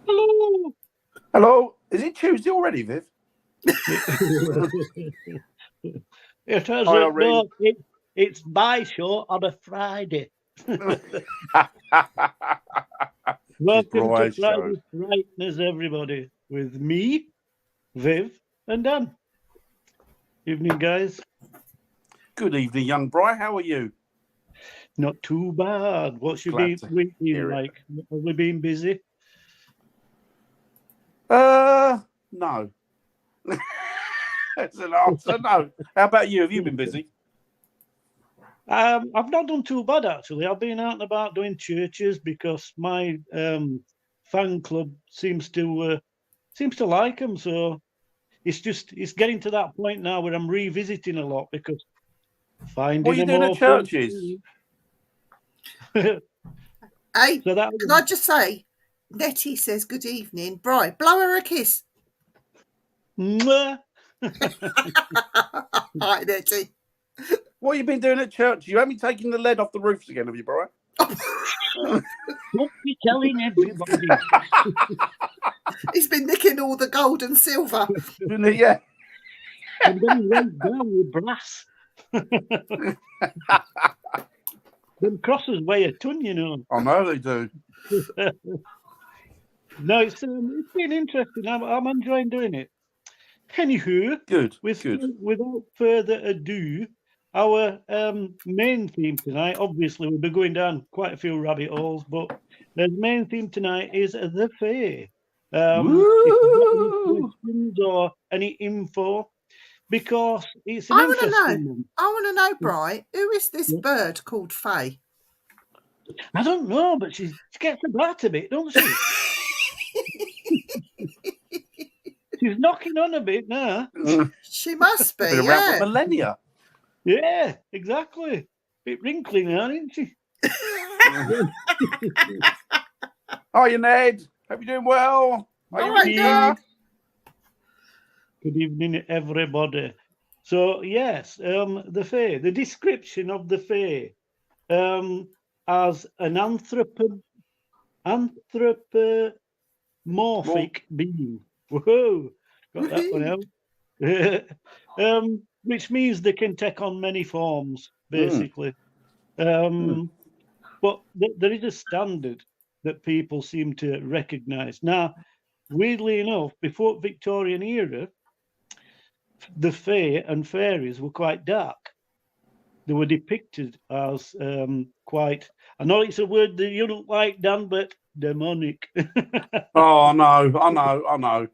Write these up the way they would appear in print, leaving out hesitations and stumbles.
Hello. Hello. Is it Tuesday already, Viv? It Hi, hasn't. Irene. No, it's my show on a Friday. She's Welcome to Brian's show. Friday Frightners, everybody, with me, Viv, and Dan. Evening, guys. Good evening, young Bri. How are you? Not too bad. What's your Glad to week been hear it. like? Have we been busy? No. It's an answer. No. How about you? Have you been busy? I've not done too bad actually. I've been out and about doing churches because my fan club seems to like them. So it's getting to that point now where I'm revisiting a lot because What finding are you them doing at more fun. churches? Hey, So that can I just say, Nettie says good evening. Bri, blow her a kiss. Mwah. Hi, Nettie. What have you been doing at church? You haven't taken the lead off the roofs again, have you, Bri? Don't be telling everybody. He's been nicking all the gold and silver. Yeah. I'm getting weighed down with brass. Them crosses weigh a ton, you know. I know they do. No, it's been interesting. I'm enjoying doing it. Anywho, Good. without further ado, our main theme tonight, obviously we'll be going down quite a few rabbit holes, but the main theme tonight is the Fae. If you've got any questions or any info, because it's an interesting one. I want to know, Bri, who is this bird called Faye? I don't know, but she gets about a bit, don't she? She's knocking on a bit now. She must be, Been around for millennia. Yeah, exactly. Bit wrinkly now, isn't she? Hiya, Ned. Hope you're doing well. Hi, Ned. Good evening, everybody. So, yes, the Fae, the description of the Fae as an anthropomorphic being. Whoa, got that one out. Which means they can take on many forms, basically. But there is a standard that people seem to recognise. Now, weirdly enough, before Victorian era, the Fae and fairies were quite dark. They were depicted as quite, I know it's a word that you don't like, Dan, but demonic. Oh, no, I know.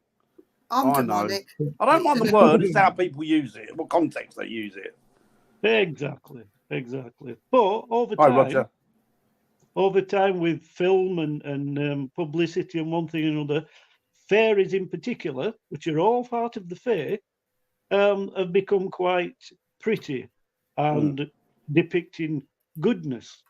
I'm demonic. I don't mind the word, it's how people use it, what context they use it. Exactly. But over Hi, time, Roger. Over time, with film and publicity and one thing and another, fairies in particular, which are all part of the Fae, have become quite pretty and depicting goodness.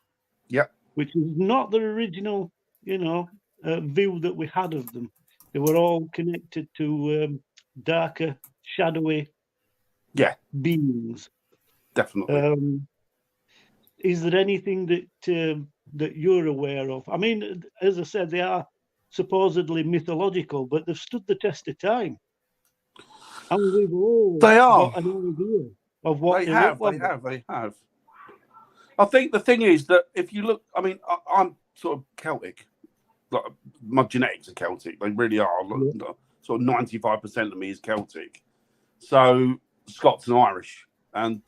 Yep. Which is not the original, view that we had of them. They were all connected to darker, shadowy beings. Definitely. Is there anything that you're aware of? I mean, as I said, they are supposedly mythological, but they've stood the test of time. And we've all got an idea of what they look like. They have. I think the thing is that if you look, I mean, I'm sort of Celtic. Like, my genetics are Celtic. They really are. Yeah. Sort of 95% of me is Celtic. So Scots and Irish. And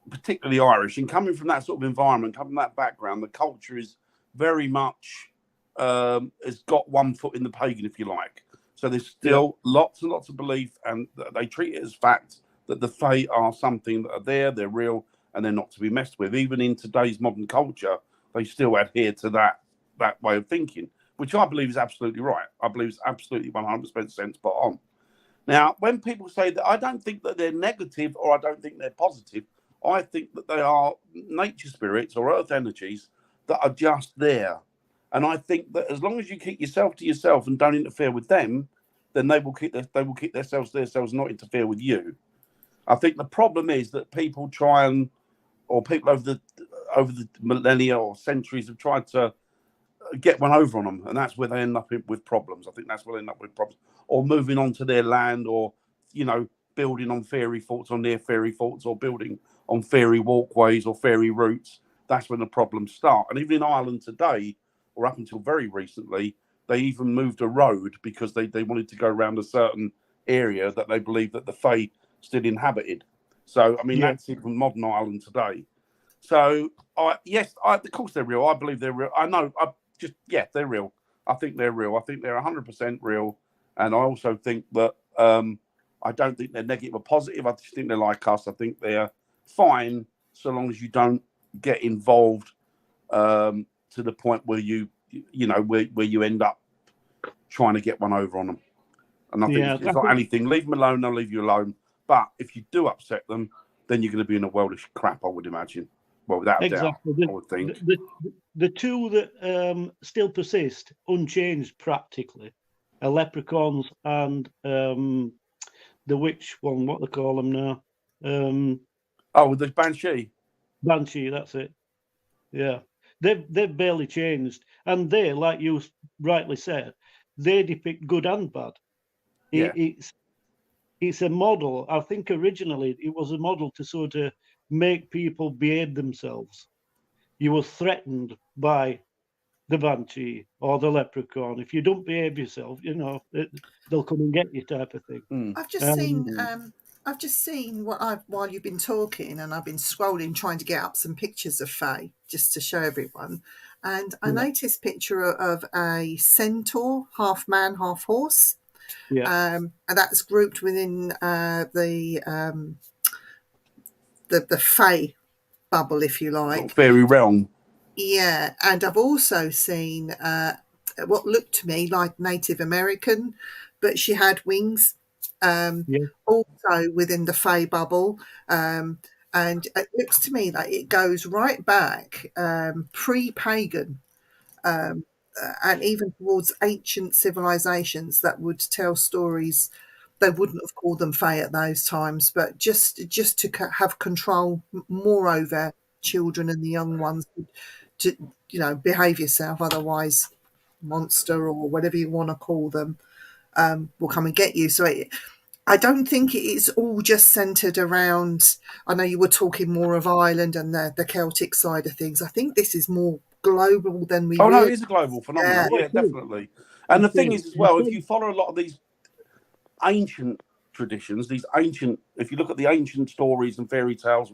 particularly Irish. And coming from that sort of environment, coming from that background, the culture is very much, has got one foot in the pagan, if you like. So there's still lots and lots of belief, and they treat it as fact that the Fae are something that are there, they're real, and they're not to be messed with. Even in today's modern culture, they still adhere to that way of thinking, which I believe is absolutely right. I believe it's absolutely 100% spot on. Now, when people say that, I don't think that they're negative or I don't think they're positive. I think that they are nature spirits or earth energies that are just there. And I think that as long as you keep yourself to yourself and don't interfere with them, then they will keep themselves to themselves, not interfere with you. I think the problem is that people or people over the millennia or centuries have tried to get one over on them, and that's where they end up with problems. I think that's where they end up with problems, or moving onto their land, or building on fairy forts, or near fairy forts, or building on fairy walkways or fairy routes. That's when the problems start. And even in Ireland today, or up until very recently, they even moved a road because they wanted to go around a certain area that they believed that the Fae still inhabited. So I mean, that's even modern Ireland today. So yes, of course they're real. I believe they're real. I know. They're real. I think they're real. I think they're 100% real. And I also think that I don't think they're negative or positive. I just think they're like us. I think they're fine so long as you don't get involved to the point where where you end up trying to get one over on them. And I think it's not anything. Leave them alone. They'll leave you alone. But if you do upset them, then you're going to be in a world of crap, I would imagine. Well, without a doubt, I would think. The two that still persist, unchanged practically, are leprechauns and the witch one, what they call them now. The Banshee. Banshee, that's it. Yeah. They've barely changed. And they, like you rightly said, they depict good and bad. It's a model. I think originally it was a model to sort of make people behave themselves. You were threatened by the Banshee or the leprechaun. If you don't behave yourself, they'll come and get you, type of thing. I've just seen while you've been talking, and I've been scrolling trying to get up some pictures of Fae just to show everyone. And I noticed a picture of a centaur, half man, half horse. Yeah. And that's grouped within the Fae bubble, if you like. Fairy realm. Yeah, and I've also seen what looked to me like Native American, but she had wings. Also within the Fae bubble, and it looks to me like it goes right back pre-pagan, and even towards ancient civilizations that would tell stories. They wouldn't have called them Fae at those times, but just to have control more over children and the young ones, to behave yourself, otherwise monster or whatever you want to call them will come and get you. So I don't think it's all just centered around, I know you were talking more of Ireland and the Celtic side of things. I think this is more global than we no, it is a global phenomenon. Yeah, definitely. And the thing is as well, if you follow a lot of these ancient traditions, if you look at the ancient stories and fairy tales,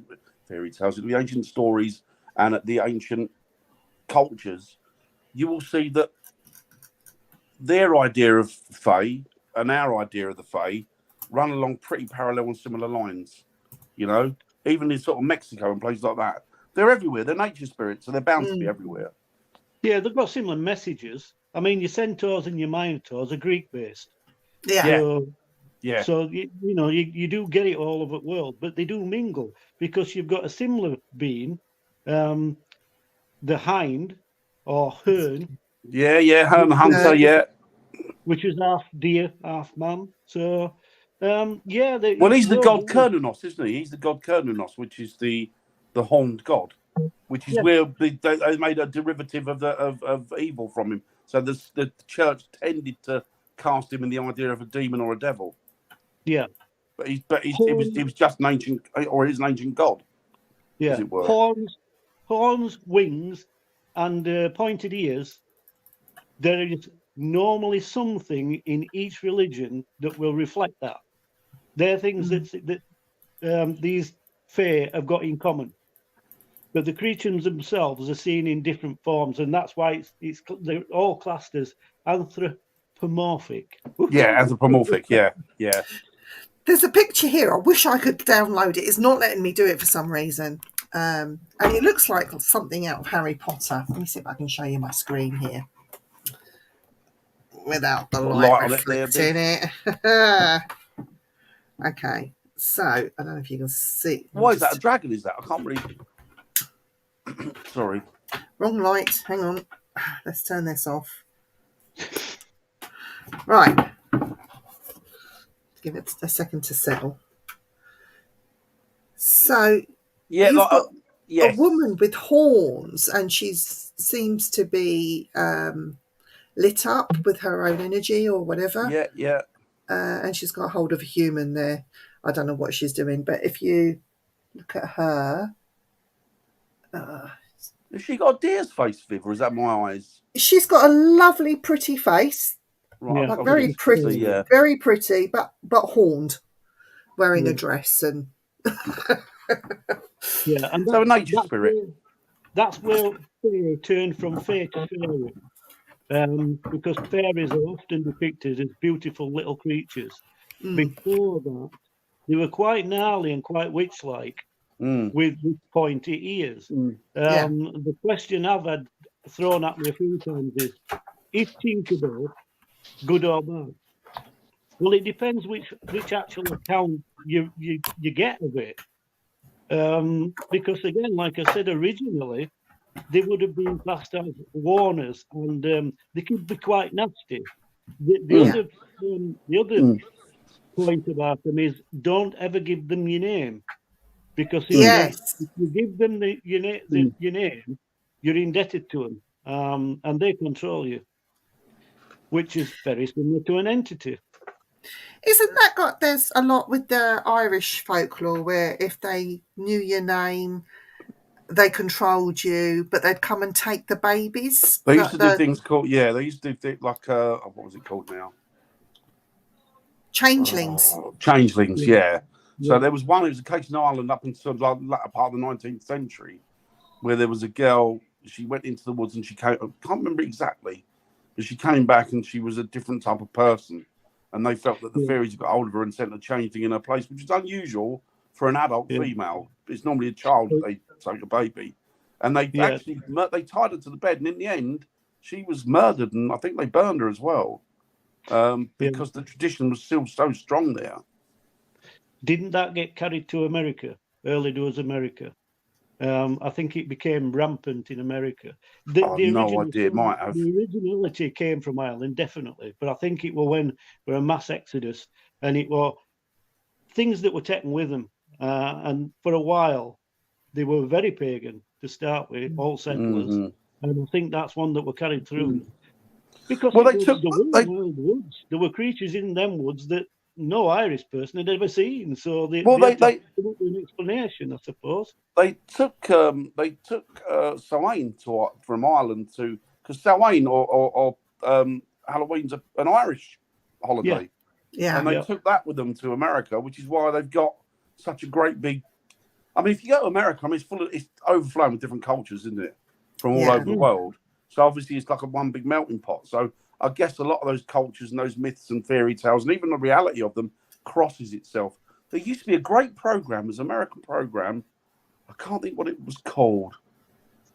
the ancient stories and at the ancient cultures, you will see that their idea of Fae and our idea of the Fae run along pretty parallel and similar lines. Even in sort of Mexico and places like that, they're everywhere. They're nature spirits, so they're bound to be everywhere. Yeah, they've got similar messages. I mean, your centaurs and your minotaurs are Greek based. So you do get it all over the world, but they do mingle because you've got a similar being, the hind or hern. Hern hunter, which is half deer, half man. So he's the god Cernunnos, isn't he? He's the god Cernunnos, which is the horned god, which is where they made a derivative of evil from him. So the church tended to cast him in the idea of a demon or a devil. Yeah, but he was just an ancient, or he's an ancient god. Yeah, as it were. Horns, wings, and pointed ears. There is normally something in each religion that will reflect that. They're things that these Fae have got in common. But the creatures themselves are seen in different forms, and that's why they're all classed as anthropomorphic. Yeah, anthropomorphic. Yeah. There's a picture here. I wish I could download it. It's not letting me do it for some reason. And it looks like something out of Harry Potter. Let me see if I can show you my screen here without the light reflecting it. Okay, so I don't know if you can see. Why is that a dragon? Is that? I can't read. Sorry. Wrong light. Hang on. Let's turn this off. Right. Give it a second to settle. So you've got a woman with horns, and she's seems to be lit up with her own energy or whatever. Yeah. And she's got hold of a human there. I don't know what she's doing, but if you look at her, Has she got a deer's face, Viv, or is that my eyes? she's got a lovely, pretty face. Right, Yeah. I've Very got pretty, to see, yeah. very pretty, but horned, wearing a dress and. Yeah, and So a nature spirit. That's where fairy turned from fae to fairy, because fairies are often depicted as beautiful little creatures. Before that, they were quite gnarly and quite witch-like, with pointy ears. The question I've had thrown at me a few times is Tinkerbell good or bad? Well, it depends which actual account you get of it. Because again, like I said originally, they would have been classed as warners, and they could be quite nasty. The other point about them is don't ever give them your name, because if you give them your name, you're indebted to them, and they control you, which is very similar to an entity. Isn't that got? There's a lot with the Irish folklore where if they knew your name, they controlled you, but they'd come and take the babies. They used to do things called they used to do things like what was it called now? Changelings. Changelings, yeah. So there was one. It was a case in Ireland up until the latter part of the 19th century, where there was a girl. She went into the woods and she came. I can't remember exactly, but she came back and she was a different type of person. And they felt that the fairies had got hold of her and sent a changeling in her place, which is unusual for an adult female. It's normally a child that they take a baby. And they actually they tied her to the bed, and in the end, she was murdered, and I think they burned her as well, because the tradition was still so strong there. Didn't that get carried to America? Early doors America. I think it became rampant in America. No idea. It might have. The originality came from Ireland, definitely, but I think it was when there were a mass exodus, and it were things that were taken with them. And for a while, they were very pagan to start with, all settlers, and I think that's one that were carried through. Because wild woods. There were creatures in them woods that no Irish person had ever seen, so they had an explanation, I suppose. They took Samhain from Ireland to, because Samhain or Halloween's an Irish holiday, and they took that with them to America, which is why they've got such a great big. I mean, if you go to America, I mean, it's overflowing with different cultures, isn't it, from all over the world? So obviously, it's like one big melting pot. So I guess a lot of those cultures and those myths and fairy tales, and even the reality of them, crosses itself. There used to be a great program, an American program. I can't think what it was called.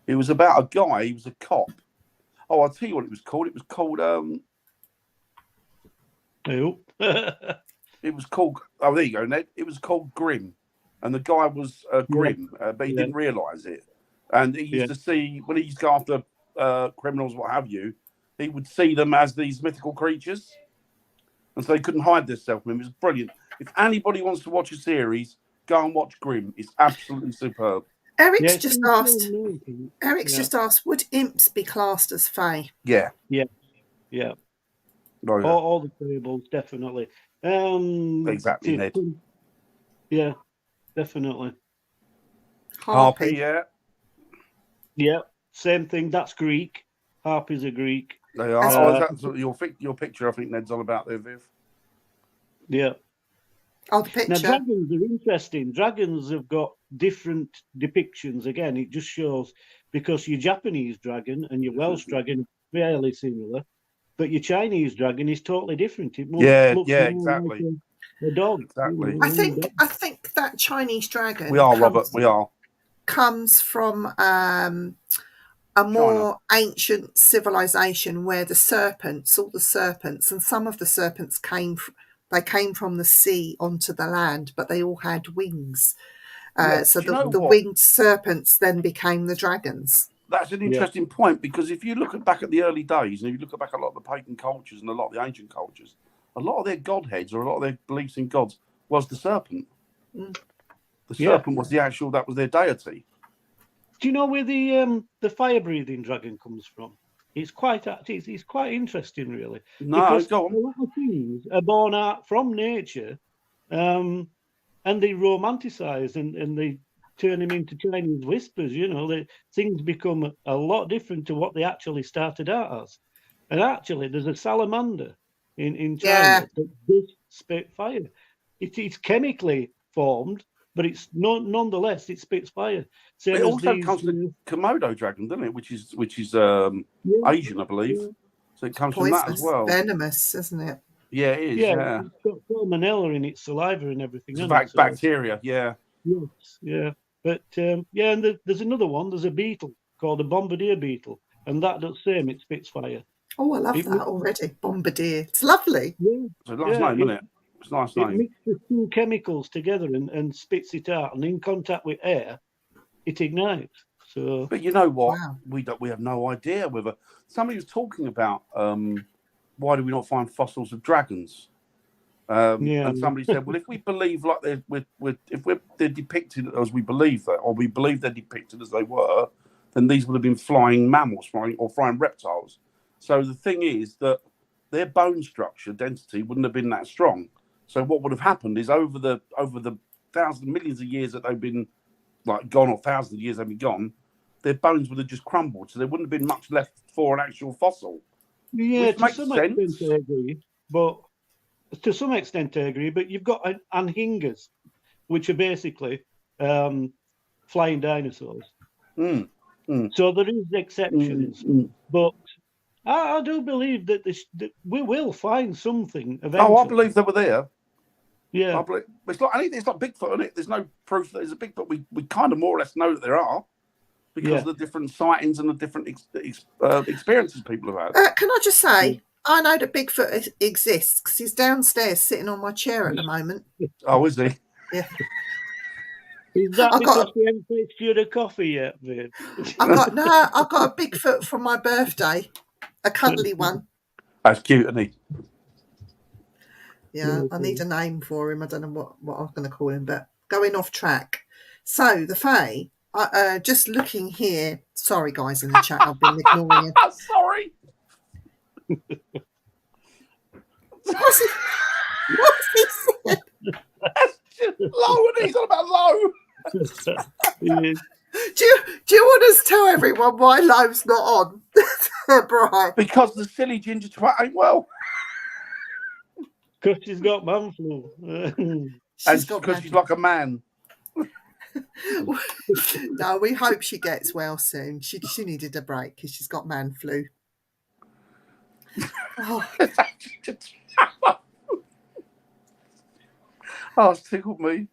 It was about a guy. He was a cop. Oh, I'll tell you what it was called. It was called. It was called. Oh, there you go, Ned. It was called Grimm, and the guy was Grimm, but he didn't realise it. And he used to see when he used to go after criminals, what have you. He would see them as these mythical creatures, and so they couldn't hide themselves from him. It was brilliant. If anybody wants to watch a series, go and watch Grimm. It's absolutely superb. Eric's just asked, would imps be classed as fae? Yeah. All the fables, definitely. Exactly, Ned. Yeah, definitely. Harpy, yeah. Same thing. That's Greek. Harpies are Greek. They are. That's your picture, I think, Ned's on about there, Viv. Yeah. Oh, the picture. Now, dragons are interesting. Dragons have got different depictions. Again, it just shows, because your Japanese dragon and your Welsh dragon are fairly similar, but your Chinese dragon is totally different. It looks exactly. Like a dog. Exactly. I think that Chinese dragon. We are, Robert. We are. Comes from a more ancient civilization where all the serpents, and some of the serpents came from the sea onto the land, but they all had wings. So the winged serpents then became the dragons. That's an interesting point, because if you look back at the early days, and if you look back at a lot of the pagan cultures and a lot of the ancient cultures, a lot of their godheads or a lot of their beliefs in gods was the serpent. The serpent was that was their deity. Do you know where the fire-breathing dragon comes from? It's quite interesting, really, No, because go a on. lot of things are born out from nature, and they romanticize and they turn them into Chinese whispers. Things become a lot different to what they actually started out as. And actually, there's a salamander in Yeah. China that does spit fire. It's chemically formed, but it's nonetheless it spits fire. Same It as also these. comes from the Komodo dragon, doesn't it? Which is Yeah, Asian, I believe. yeah, So it comes from that as Poisonous, well. venomous, isn't it? Yeah, it is. yeah. Yeah, It's got salmonella in its saliva and everything. it's Hasn't it? So, bacteria. Yeah. yes, yeah. But yeah, and there's another one. There's a beetle called a bombardier beetle, and that does same. It spits fire. Oh, I love It that already. Bombardier. It's lovely. Yeah, It's a nice name, isn't it? It's a nice it name. mixes two chemicals together and spits it out, and in contact with air, it ignites. So, But you know what? Wow. We have no idea whether somebody was talking about why do we not find fossils of dragons? Yeah. And somebody said, well, if we believe like they're depicted as we believe that, or we believe they're depicted as they were, then these would have been flying mammals, flying reptiles. So the thing is that their bone structure density wouldn't have been that strong. So what would have happened is over the millions of years that they've been like gone, or thousands of years they've been gone, their bones would have just crumbled. So there wouldn't have been much left for an actual fossil. Yeah, Which to makes some sense. extent I agree, but you've got anhingas, which are basically flying dinosaurs. Mm. So there is exceptions, but I do believe that we will find something eventually. Oh, I believe they were there. Yeah, It's like Bigfoot, isn't it? There's no proof that there's a Bigfoot. We kind of more or less know that there are because of the different sightings and the different experiences people have had. Can I just say, I know that Bigfoot exists because he's downstairs sitting on my chair at the moment. Oh, is he? Yeah. Is that I've because got we haven't fixed you a coffee yet, babe? I've got a Bigfoot for my birthday, a cuddly one. That's cute, isn't he? Yeah, I need a name for him. I don't know what I'm going to call him, but going off track. So the Fae, just looking here. Sorry, guys in the chat, I've been ignoring you. Sorry. What's he saying? That's just low, and he's on about low. Yeah. Do you want us to tell everyone why Love's not on? Brian. Because the silly ginger twat ain't well. Because she's got man flu. And because she's like a man. No, we hope she gets well soon. She needed a break because she's got man flu. Oh, Oh, it's tickled me.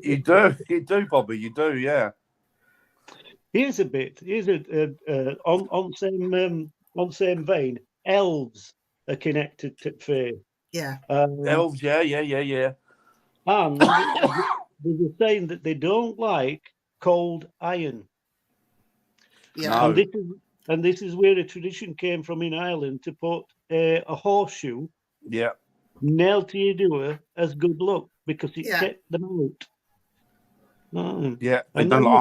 You do, Bobby. You do, yeah. Here's on same vein. Elves are connected to Fae. yeah. Elves, yeah. And there's a saying that they don't like cold iron. Yeah. No. And this is where a tradition came from in Ireland to put a horseshoe Yeah. nailed to your door as good luck because it Yeah. kept them out. Yeah. They And don't then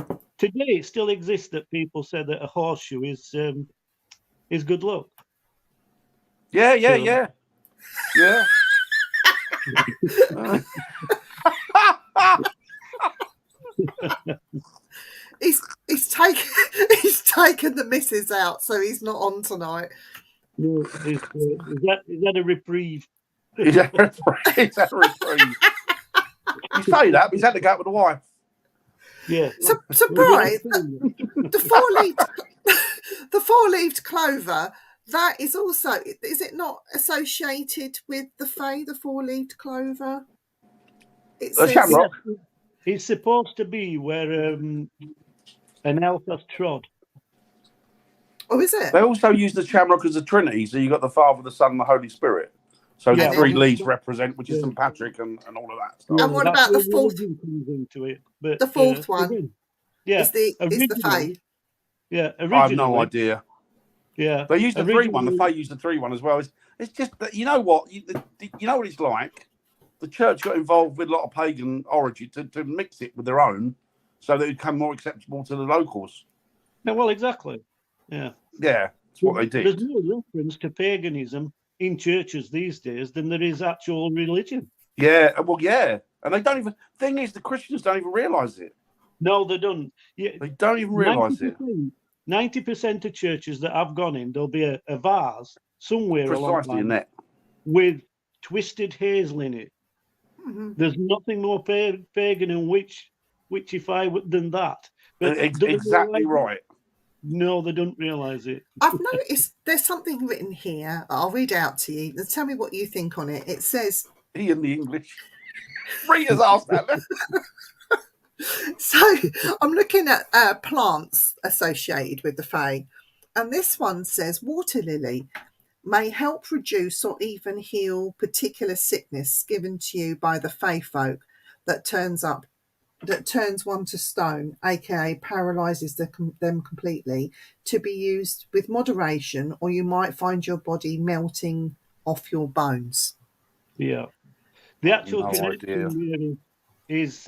like today it still exists that people say that a horseshoe is good luck. Yeah. He's taken the missus out, so he's not on tonight. No, is that a reprieve? He's had a reprieve. You say that, but he's had to go out with a wife. Yeah. So Brian, the four-leaved clover, that is also, is it not associated with the Fae, the four-leaved clover? It The shamrock. It's supposed to be where an elf has trod. Oh, is it? They also use the shamrock as a trinity, so you got the Father, the Son, and the Holy Spirit. So the three leaves represent, which is St. Patrick and all of that stuff. And what about the fourth? Comes into it, but The fourth one. Yeah, Is the Fae. Yeah, I have no idea. Yeah, They use the 3-1. The Fae use the 3-1 as well. It's just that, you know what? You know what it's like? The church got involved with a lot of pagan origin to mix it with their own. so that it become more acceptable to the locals. No, well, exactly. Yeah. Yeah, that's what they did. There's more reference to paganism in churches these days than there is actual religion. Yeah, well, yeah. And they don't even, thing is, the Christians don't even realise it. No, they don't. Yeah, they don't even realise it. 90% of churches that I've gone in, there'll be a vase somewhere along the line that. with twisted hazel in it. Mm-hmm. There's nothing more pagan and witchify than that. But exactly right. No, they don't realise it. I've noticed there's something written here. I'll read out to you. Tell me what you think on it. It says... He in the English. Rita's asked that. So I'm looking at plants associated with the Fae. And this one says water lily may help reduce or even heal particular sickness given to you by the Fae folk that turns one to stone, aka paralyzes them completely, to be used with moderation, or you might find your body melting off your bones. Yeah. The actual connection is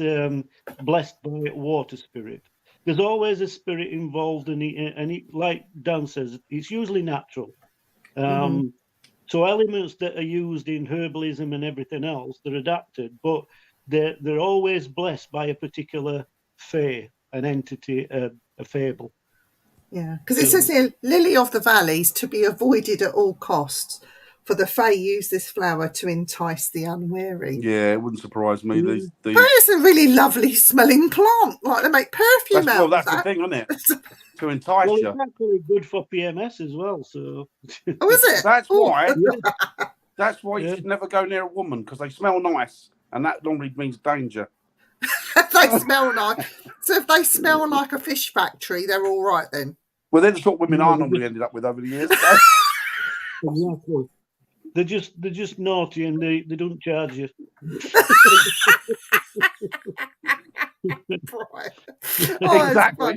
blessed by water spirit. There's always a spirit involved in it, and like Dan says, it's usually natural. So elements that are used in herbalism and everything else, they're adapted, but they're always blessed by a particular fae, an entity, a fable. Yeah, because it says here, lily of the valleys to be avoided at all costs, for the Fae use this flower to entice the unwary. Yeah, it wouldn't surprise me. But it's a really lovely smelling plant. Like they make perfume out of that. That's the thing, isn't it? To entice you. It's actually good for PMS as well. So. Oh, is it? That's why. That's why you should never go near a woman, because they smell nice, and that normally means danger. They smell nice. So if they smell like a fish factory, they're all right then. Well, they're the sort of women I normally ended up with over the years. So. Exactly. They're just naughty and they don't charge you. Right. Exactly.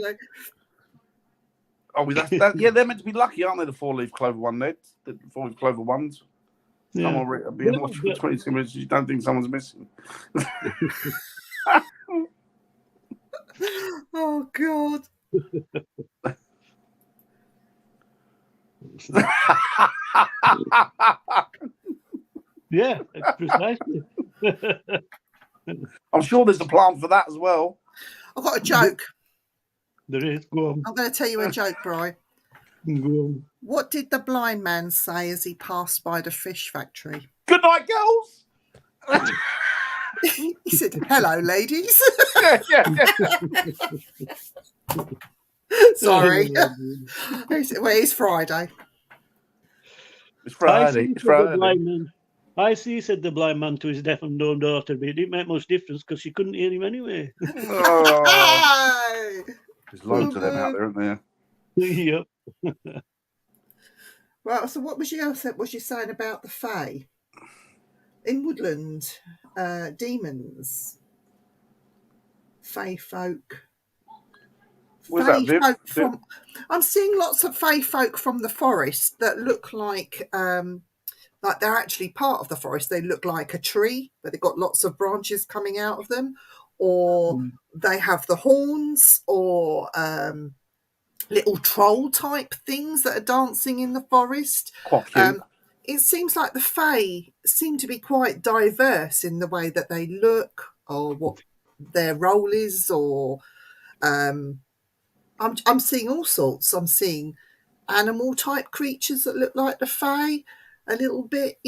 Oh, yeah, they're meant to be lucky, aren't they? The 4-leaf clover one, the 4-leaf clover ones. Yeah. Come on, be watched for 22 minutes. You don't think someone's missing? Oh God. Yeah, precisely. I'm sure there's a plan for that as well. I've got a joke. There is. Go on. I'm going to tell you a joke, Bri. Go on. What did the blind man say as he passed by the fish factory? Good night, girls. He said, "Hello, ladies." Yeah. Sorry. It's Friday. It's Friday. I see, said the blind man to his deaf and dumb daughter, but it didn't make much difference because she couldn't hear him anyway. Oh. There's loads of them out there, isn't there? Yep. Well, so what was you saying about the Fae? In Woodland, demons, Fae folk. I'm seeing lots of Fae folk from the forest that look like they're actually part of the forest. They look like a tree, but they've got lots of branches coming out of them, or they have the horns, or little troll type things that are dancing in the forest. It seems like the Fae seem to be quite diverse in the way that they look, or what their role is, or I'm seeing all sorts. I'm seeing animal type creatures that look like the Fae a little bit,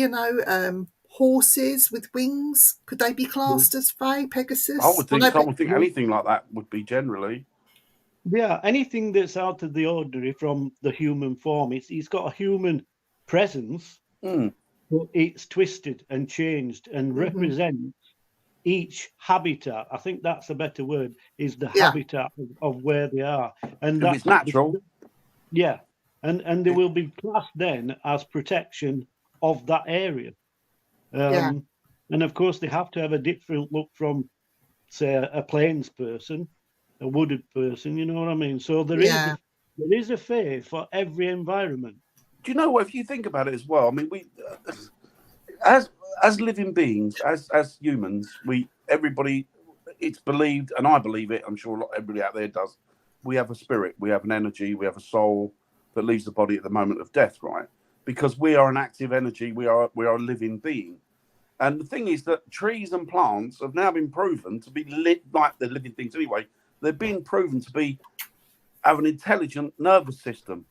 horses with wings. Could they be classed as Fae, Pegasus? I would think anything like that would be generally. Yeah, anything that's out of the ordinary from the human form. It's got a human presence, but it's twisted and changed and represents each habitat. I think that's a better word, is the habitat of where they are. And it's natural. Yeah. And they will be classed then as protection of that area. And of course they have to have a different look from, say, a plains person, a wooded person, you know what I mean? So there is a fae for every environment. Do you know what? If you think about it as well, I mean, we, as living beings, as humans, everybody it's believed, and I believe it, I'm sure everybody out there does, we have a spirit, we have an energy, we have a soul that leaves the body at the moment of death, right? Because we are an active energy, we are a living being. And the thing is that trees and plants have now been proven to be like they're living things anyway. They're being proven to have an intelligent nervous system.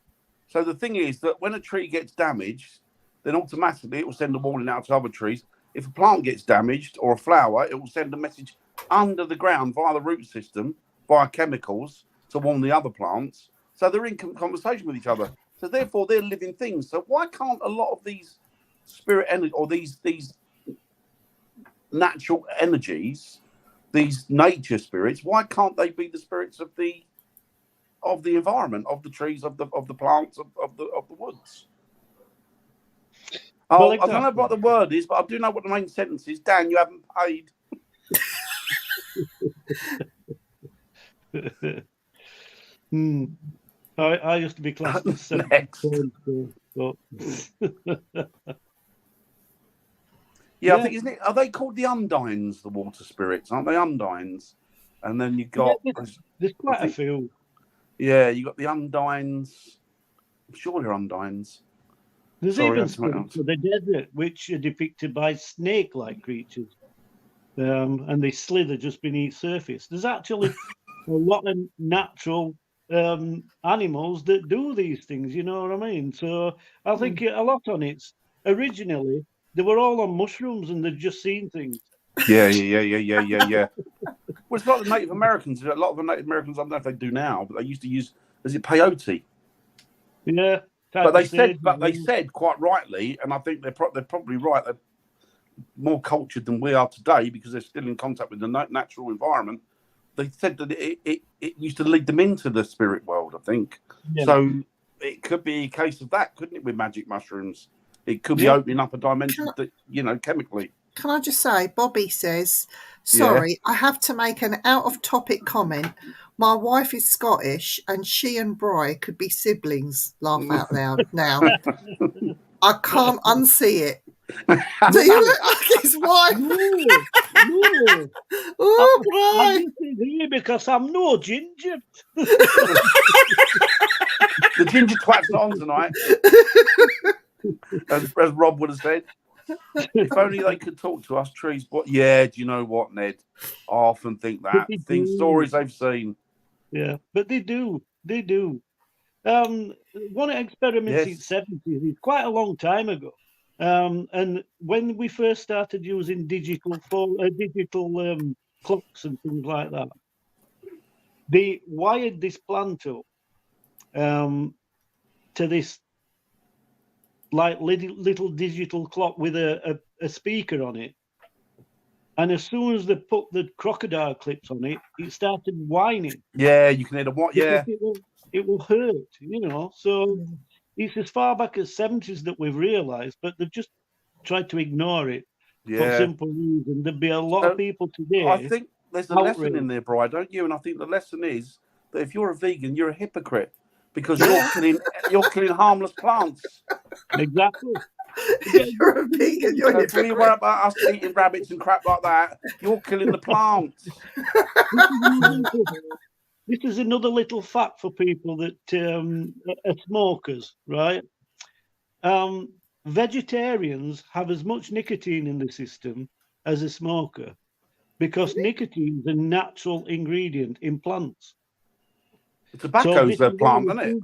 So the thing is that when a tree gets damaged, then automatically it will send a warning out to other trees. If a plant gets damaged or a flower, it will send a message under the ground via the root system, via chemicals, to warn the other plants. So they're in conversation with each other. So therefore, they're living things. So why can't a lot of these spirit energy or these natural energies, these nature spirits, why can't they be the spirits of the environment, of the trees, of the plants, of the woods? Oh, well, exactly. I don't know what the word is, but I do know what the main sentence is. Dan, you haven't paid. I used to be classed as next. Yeah, I think, isn't it? Are they called the undines, the water spirits? Aren't they undines? And then you got there's quite a few. Yeah, you got the undines. I'm sure they're undines. There's even spirits of the desert, which are depicted by snake-like creatures, and they slither just beneath surface. There's actually a lot of natural animals that do these things. You know what I mean? So I think a lot on it. Originally, they were all on mushrooms, and they've just seen things. Yeah. Well, it's like the Native Americans. A lot of the Native Americans, I don't know if they do now, but they used to use, is it peyote? Yeah. But they said quite rightly, and I think they're probably right. They're more cultured than we are today because they're still in contact with the natural environment. They said that it used to lead them into the spirit world, I think. Yeah. So it could be a case of that, couldn't it, with magic mushrooms? It could be opening up a dimension that, chemically. Can I just say, Bobby says, sorry, I have to make an out-of-topic comment. My wife is Scottish and she and Bri could be siblings. Laugh out loud now. I can't unsee it. Do you look like his wife? No. Oh, Bri. I disagree because I'm no ginger. The ginger twat's not on tonight. As Rob would have said. If only they could talk to us trees. But yeah, do you know what, Ned? I often think that. Stories they've seen. Yeah, but they do. They do. One of the experiments in the 70s is quite a long time ago. And when we first started using digital clocks and things like that, they wired this plant up to this like little digital clock with a speaker on it. And as soon as they put the crocodile clips on it, it started whining. Yeah, you can hear the what? Yeah. It will hurt, So it's as far back as 70s that we've realised, but they've just tried to ignore it for simple reason. There'd be a lot of people today. I think there's a lesson in there, Bri, don't you? And I think the lesson is that if you're a vegan, you're a hypocrite because you're killing harmless plants. Exactly. If you're a vegan, you're a hypocrite. When you worry about us eating rabbits and crap like that, you're killing the plants. This is another little fact for people that are smokers, right? Vegetarians have as much nicotine in the system as a smoker because nicotine is a natural ingredient in plants. Tobacco's a plant, isn't it?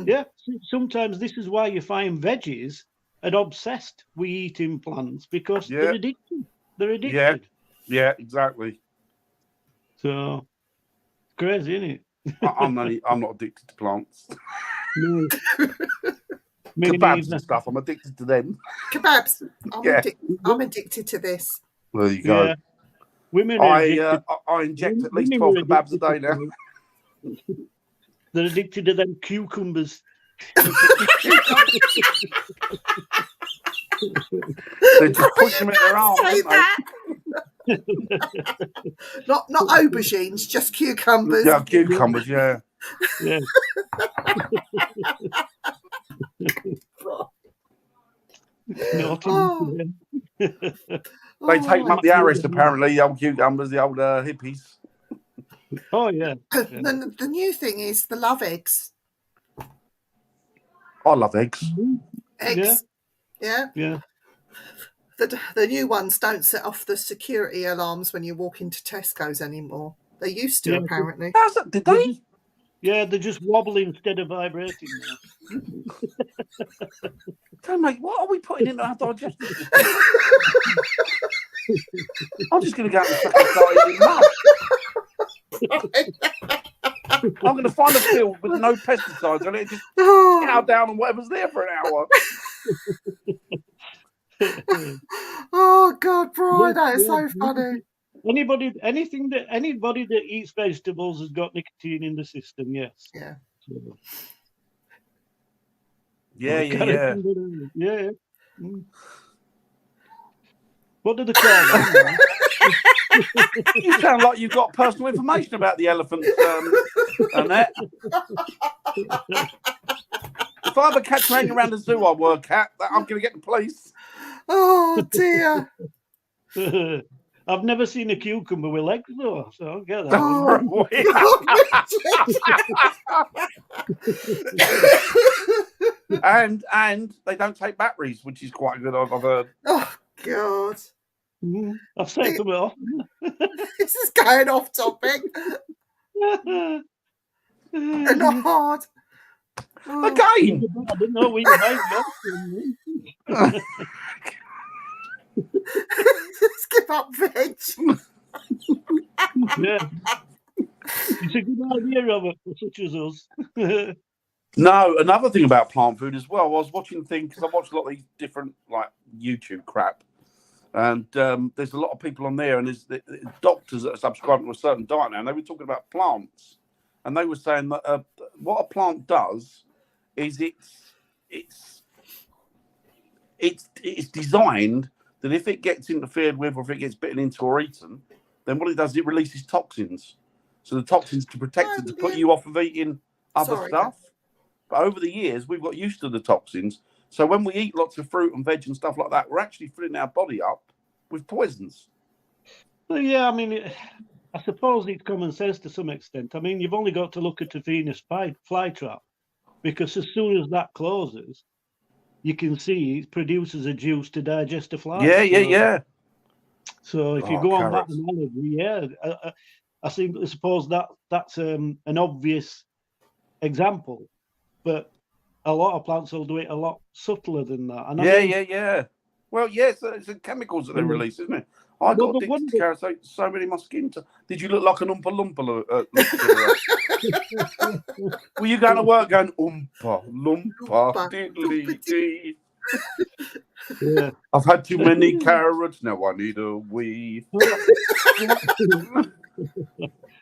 Yeah. Sometimes this is why you find veggies are obsessed with eating plants because they're addicted. They're addicted. Yeah, exactly. So it's crazy, isn't it? I'm not addicted to plants. No. Kebabs and stuff, I'm addicted to them. Kebabs. I'm addicted to this. There you go. Yeah. Women I inject at least 12 kebabs a day now. They're addicted to them cucumbers. They just push them in their arm. Not aubergines, just cucumbers. Yeah, cucumbers, yeah. Yeah. They take them up the Arris, apparently, the old cucumbers, the old hippies. Oh, yeah. The new thing is the love eggs. I love eggs. Eggs. Yeah. Yeah. The new ones don't set off the security alarms when you walk into Tesco's anymore. They used to, apparently. Did they? Yeah, they're just wobbling instead of vibrating now. So, mate, what are we putting into our digestive system? I'm just going to go out and start eating mud. I'm going to find a field with no pesticides on it, just cow down on whatever's there for an hour. Oh God, Brian, that is so funny. Anybody that eats vegetables has got nicotine in the system. Yes. Yeah. Yeah. Yeah. What do they call them? You sound like you've got personal information about the elephants, Annette. If I ever catch you hanging around the zoo, I work at, I'm going to get the police. Oh dear. I've never seen a cucumber with legs though, so I'll get that. And they don't take batteries, which is quite good. I've heard. Oh God. I've said them off. This is going off topic. They're not hard. Oh. Again. I didn't know we might Skip up veg. Yeah. It's a good idea, Robert, for such as us. No, another thing about plant food as well. I was watching things because I watch a lot of these different like YouTube crap, and there's a lot of people on there, and there's doctors that are subscribing to a certain diet now, and they were talking about plants, and they were saying that what a plant does is it's designed that if it gets interfered with or if it gets bitten into or eaten, then what it does is it releases toxins. So the toxins to protect it, to put you off of eating other stuff. But over the years, we've got used to the toxins. So when we eat lots of fruit and veg and stuff like that, we're actually filling our body up with poisons. Well, yeah, I mean, I suppose it's common sense to some extent. I mean, you've only got to look at a Venus flytrap, because as soon as that closes, you can see it produces a juice to digest a fly. Yeah. So if you go on that analogy, I suppose that's an obvious example, but a lot of plants will do it a lot subtler than that. And yeah. Well, yes, it's the chemicals that they release, isn't it? I got addicted to carrots, so many my skin. Did you look like an Oompa Loompa? Were you going to work going Oompa Loompa diddly dee? Yeah. I've had too many carrots, now I need a wee.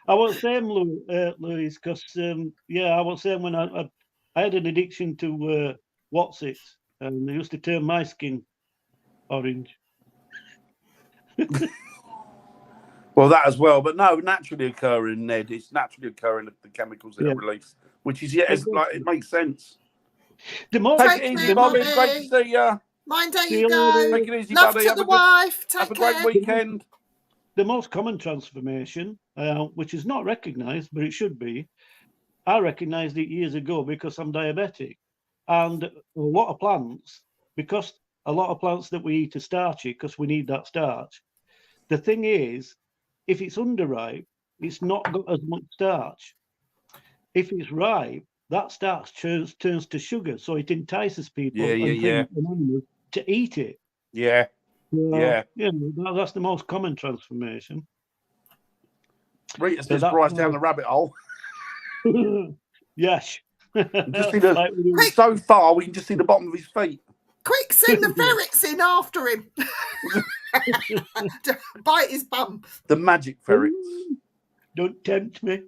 I was saying, Louis, because I was saying when I had an addiction to what's it, and they used to turn my skin orange. Well, that as well, but no, naturally occurring, Ned. It's naturally occurring the chemicals that are released, which is it makes sense. Take it easy, Bobby. Great to see you. Mind how you go. Take it easy, Love buddy. to the wife. Take care. Have a great weekend. The most common transformation, which is not recognised, but it should be, I recognised it years ago because I'm diabetic. And a lot of plants, because a lot of plants that we eat are starchy because we need that starch. The thing is, if it's underripe, it's not got as much starch. If it's ripe, that starch turns to sugar, so it entices people and animals to eat it. Yeah. That's the most common transformation. Rita says Bryce down the rabbit hole. Yes. Just see so far we can just see the bottom of his feet. Quick, send the ferrets in after him. Bite his bum. The magic ferrets. Don't tempt me.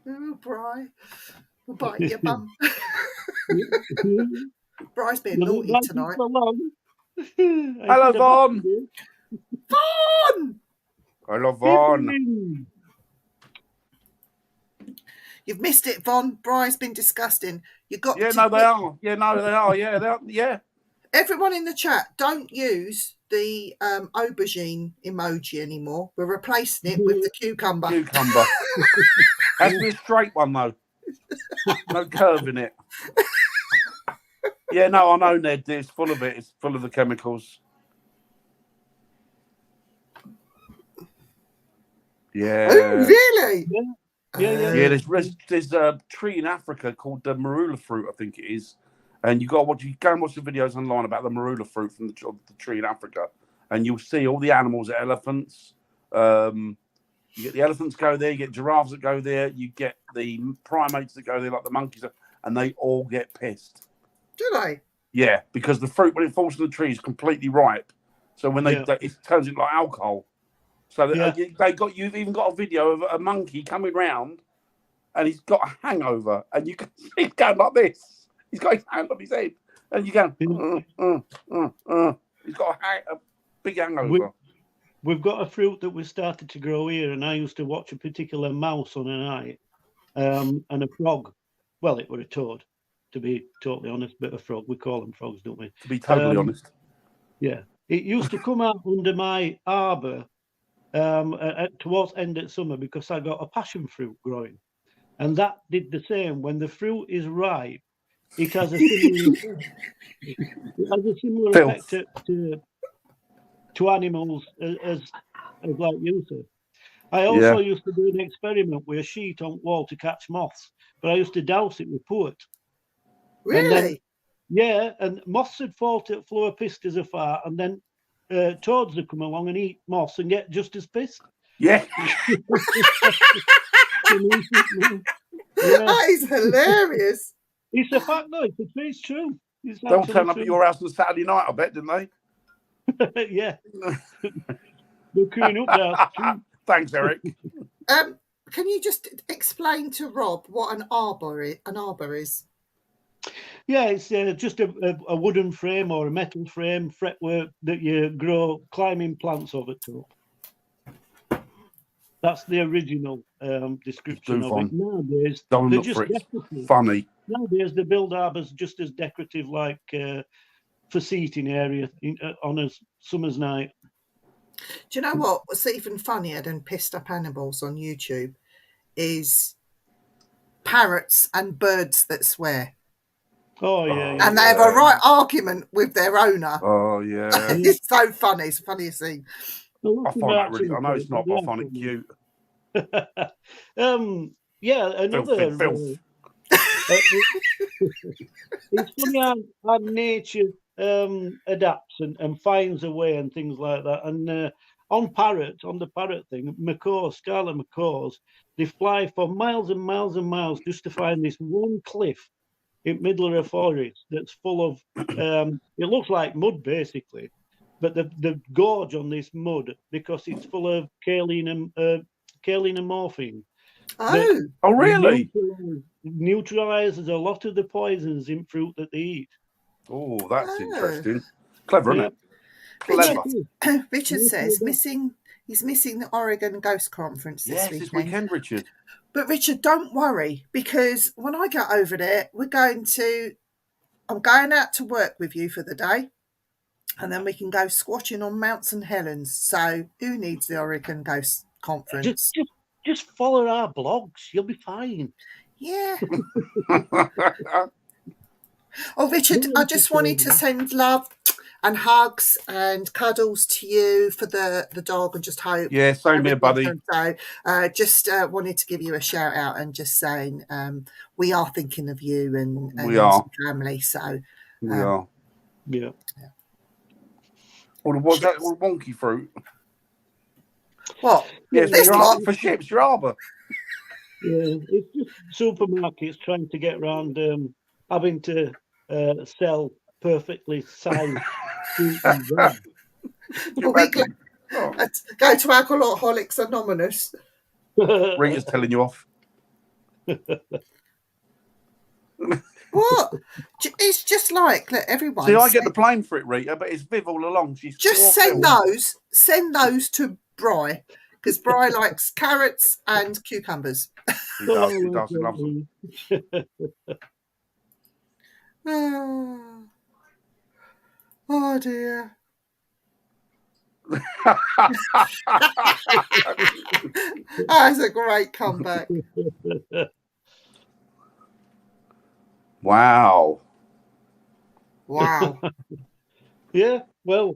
Oh, Bri. We'll bite your bum. Bri's being naughty tonight. Hello, Vaughn. Vaughn! Hello, Vaughn. You've missed it, Vaughn. Bri's been disgusting. You got. They are. Yeah, they are. Everyone in the chat, don't use the aubergine emoji anymore. We're replacing it with the cucumber. Cucumber. Has to be a straight one though. No curve in it. Yeah, no, I know, Ned. It's full of it. It's full of the chemicals. Yeah. Oh, really? Yeah. There's a tree in Africa called the marula fruit, I think it is, and you go and watch the videos online about the marula fruit from the tree in Africa, and you'll see all the animals, elephants. You get the elephants go there, you get giraffes that go there, you get the primates that go there, like the monkeys, and they all get pissed. Do they? Yeah, because the fruit, when it falls from the tree, is completely ripe. So when it turns into like alcohol. So you've even got a video of a monkey coming round, and he's got a hangover, and you can see him going like this. He's got his hand on his head, and you go, he's got a big hangover. We've got a fruit that we started to grow here, and I used to watch a particular mouse on a night, and a frog. Well, it were a toad, to be totally honest, but a frog. We call them frogs, don't we? To be totally honest. Yeah. It used to come out under my arbour towards end of summer because I got a passion fruit growing. And that did the same. When the fruit is ripe, it has a similar effect to animals as like you said. I also used to do an experiment with a sheet on wall to catch moths, but I used to douse it with port. Really? And moths would fall a pissed as a fart, and then toads would come along and eat moths and get just as pissed. Yeah. That is hilarious. It's a fact, though. It's true. They'll turn up at your house on Saturday night, I bet, didn't they? Yeah. They're queuing up there. Thanks, Eric. Can you just explain to Rob what an arbor is? Yeah, it's just a wooden frame or a metal frame, fretwork that you grow climbing plants over top. That's the original description of it. Nowadays, they're just decorative. Funny. Nowadays, they build arbors just as decorative, like for seating area on a summer's night. Do you know what's even funnier than pissed up animals on YouTube is parrots and birds that swear. Oh, yeah. And they have a right argument with their owner. Oh, yeah. It's so funny. It's the funniest thing. I find that really... I know it's not, but I find it cute. Another... Filth. It's funny how nature adapts and finds a way and things like that. And on the parrot thing, scarlet macaws, they fly for miles and miles and miles just to find this one cliff in middle of a forest that's full of it looks like mud basically, but the gorge on this mud because it's full of kaolin and morphine. Oh, really? Neutralizes a lot of the poisons in fruit that they eat. Oh, that's interesting. Clever, isn't it? Clever. Richard says he's missing the Oregon Ghost Conference this weekend. Richard. But Richard, don't worry, because when I get over there, I'm going out to work with you for the day, and then we can go squatching on Mount St. Helens. So who needs the Oregon Ghost Conference? Just follow our blogs. You'll be fine. Yeah. Oh, Richard, I just wanted to send love and hugs and cuddles to you for the dog, and just hope. Yeah, same here, buddy. So just wanted to give you a shout out and just saying we are thinking of you and we are family. So we are. Yeah. Or was that wonky fruit? What? Yeah, for ships, your arbour. Yeah, it's just supermarkets trying to get around having to sell perfectly sized fruit and bread. Go to Alcoholics Anonymous. Rita's telling you off. What? It's just like, look, everyone. See, I get the blame for it, Rita, but it's Viv all along. She's just send those to Bri, because Bri likes carrots and cucumbers. He does. He loves them. Oh dear. That's a great comeback. Wow. Wow. Yeah, well,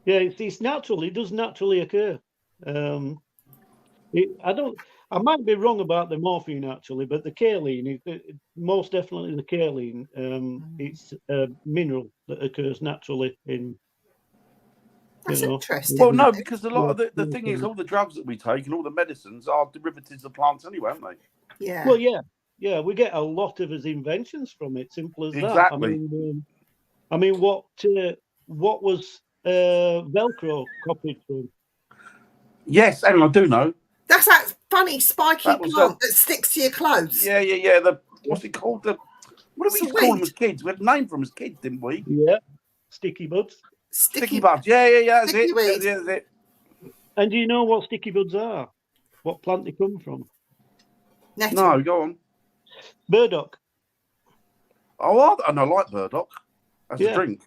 yeah, it's natural. It does naturally occur. I might be wrong about the morphine actually, but the kaolin, most definitely the kaolin. It's a mineral that occurs naturally in. That's interesting. Well, no, because a lot of the thing is, all the drugs that we take and all the medicines are derivatives of plants anyway, aren't they? Yeah. Well, yeah, we get a lot of his inventions from it. Simple as Exactly. that. I mean, what was Velcro copied from? Yes, and I do know. That's that funny spiky That was plant that sticks to your clothes. Yeah. What's it called? What did we used to call them as kids? We had a name for them as kids, didn't we? Yeah, sticky buds. Sticky buds. Yeah. That's Sticky it. weed. That's it. And do you know what sticky buds are? What plant they come from? Nettle. No, go on. Burdock. Oh, I know, like burdock. That's a drink.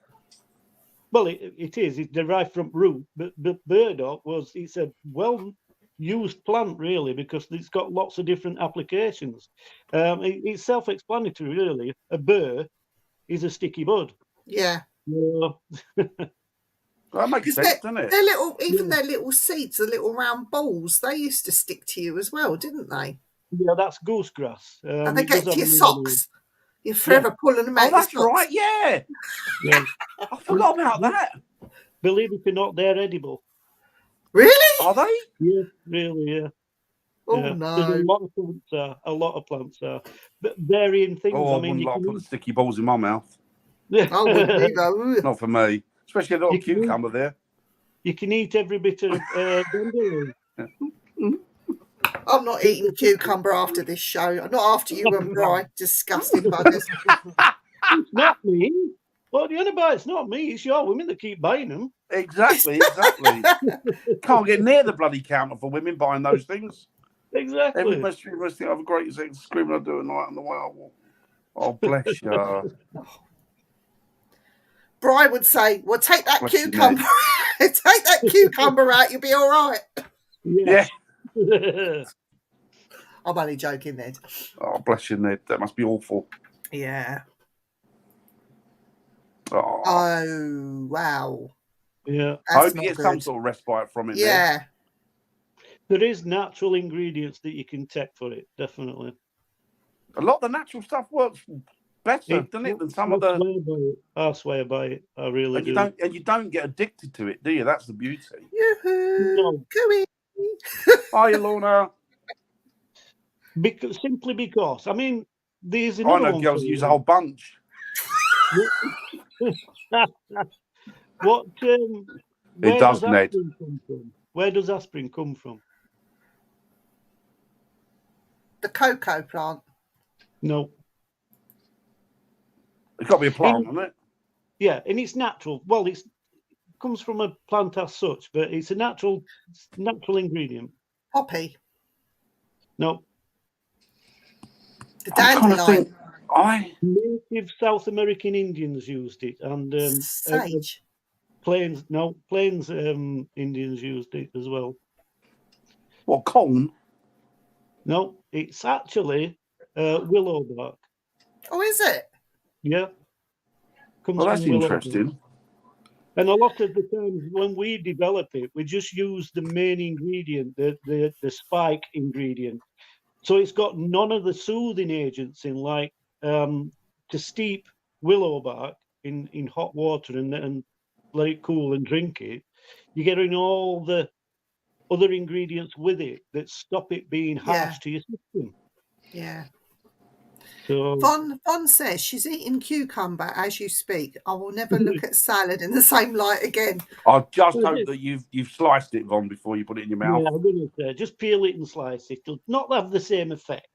Well, it is. It's derived from root, but burdock it's a well-used plant, really, because it's got lots of different applications. It's self-explanatory, really. A burr is a sticky bud. Yeah. That makes sense, doesn't it? Their little seeds, the little round balls, they used to stick to you as well, didn't they? Yeah, that's goosegrass. And they get to your socks. You're forever pulling them out. Oh, that's right. Yeah. I forgot about that. Believe it or not, they're edible. Really? Are they? Yeah, really. Yeah. Oh no! There's a lot of plants are, but varying things. Oh, I wouldn't like put the sticky balls in my mouth. I wouldn't either. Not for me, especially a little cucumber there. You can eat every bit of dandelion. I'm not eating cucumber after this show. Not after you and Bri. Disgusting buggers. It's not me. What are you on about? It's not me. It's your women that keep buying them. Exactly. Can't get near the bloody counter for women buying those things. Exactly. Every must think I have a great sex screaming I do a night on the way I walk. Oh, bless you. Bri would say, well, take that cucumber. Take that cucumber out, you'll be all right. Yeah. I'm only joking, Ned. Oh, bless you, Ned. That must be awful. Yeah. Oh, wow. Yeah. I hope you get some sort of respite from it. Yeah. Ned. There is natural ingredients that you can take for it, definitely. A lot of the natural stuff works better, doesn't it, than some of the... I swear by it. I really do. And you don't get addicted to it, do you? That's the beauty. Yoo-hoo. No. Hiya, Lorna. Simply because, I mean, there's I another know girls use a whole bunch. What? It does, Ned. Where does aspirin come from? The cocoa plant. No. It's got to be a plant, hasn't it? Yeah, and it's natural. Well, it comes from a plant as such, but it's a natural ingredient. Poppy. No. The dandelion. Native South American Indians used it, and sage. Plains Indians used it as well. What, corn? No, it's actually willow bark. Oh, is it? Yeah. Well, that's interesting. And a lot of the times when we develop it, we just use the main ingredient, the spike ingredient. So it's got none of the soothing agents in, like to steep willow bark in hot water and let it cool and drink it. You're getting all the other ingredients with it that stop it being harsh to your system. Yeah. So Von says she's eating cucumber as you speak. I will never look at salad in the same light again. I just hope that you've sliced it, Von, before you put it in your mouth. Yeah, I'm going to say, just peel it and slice it. It'll not have the same effect.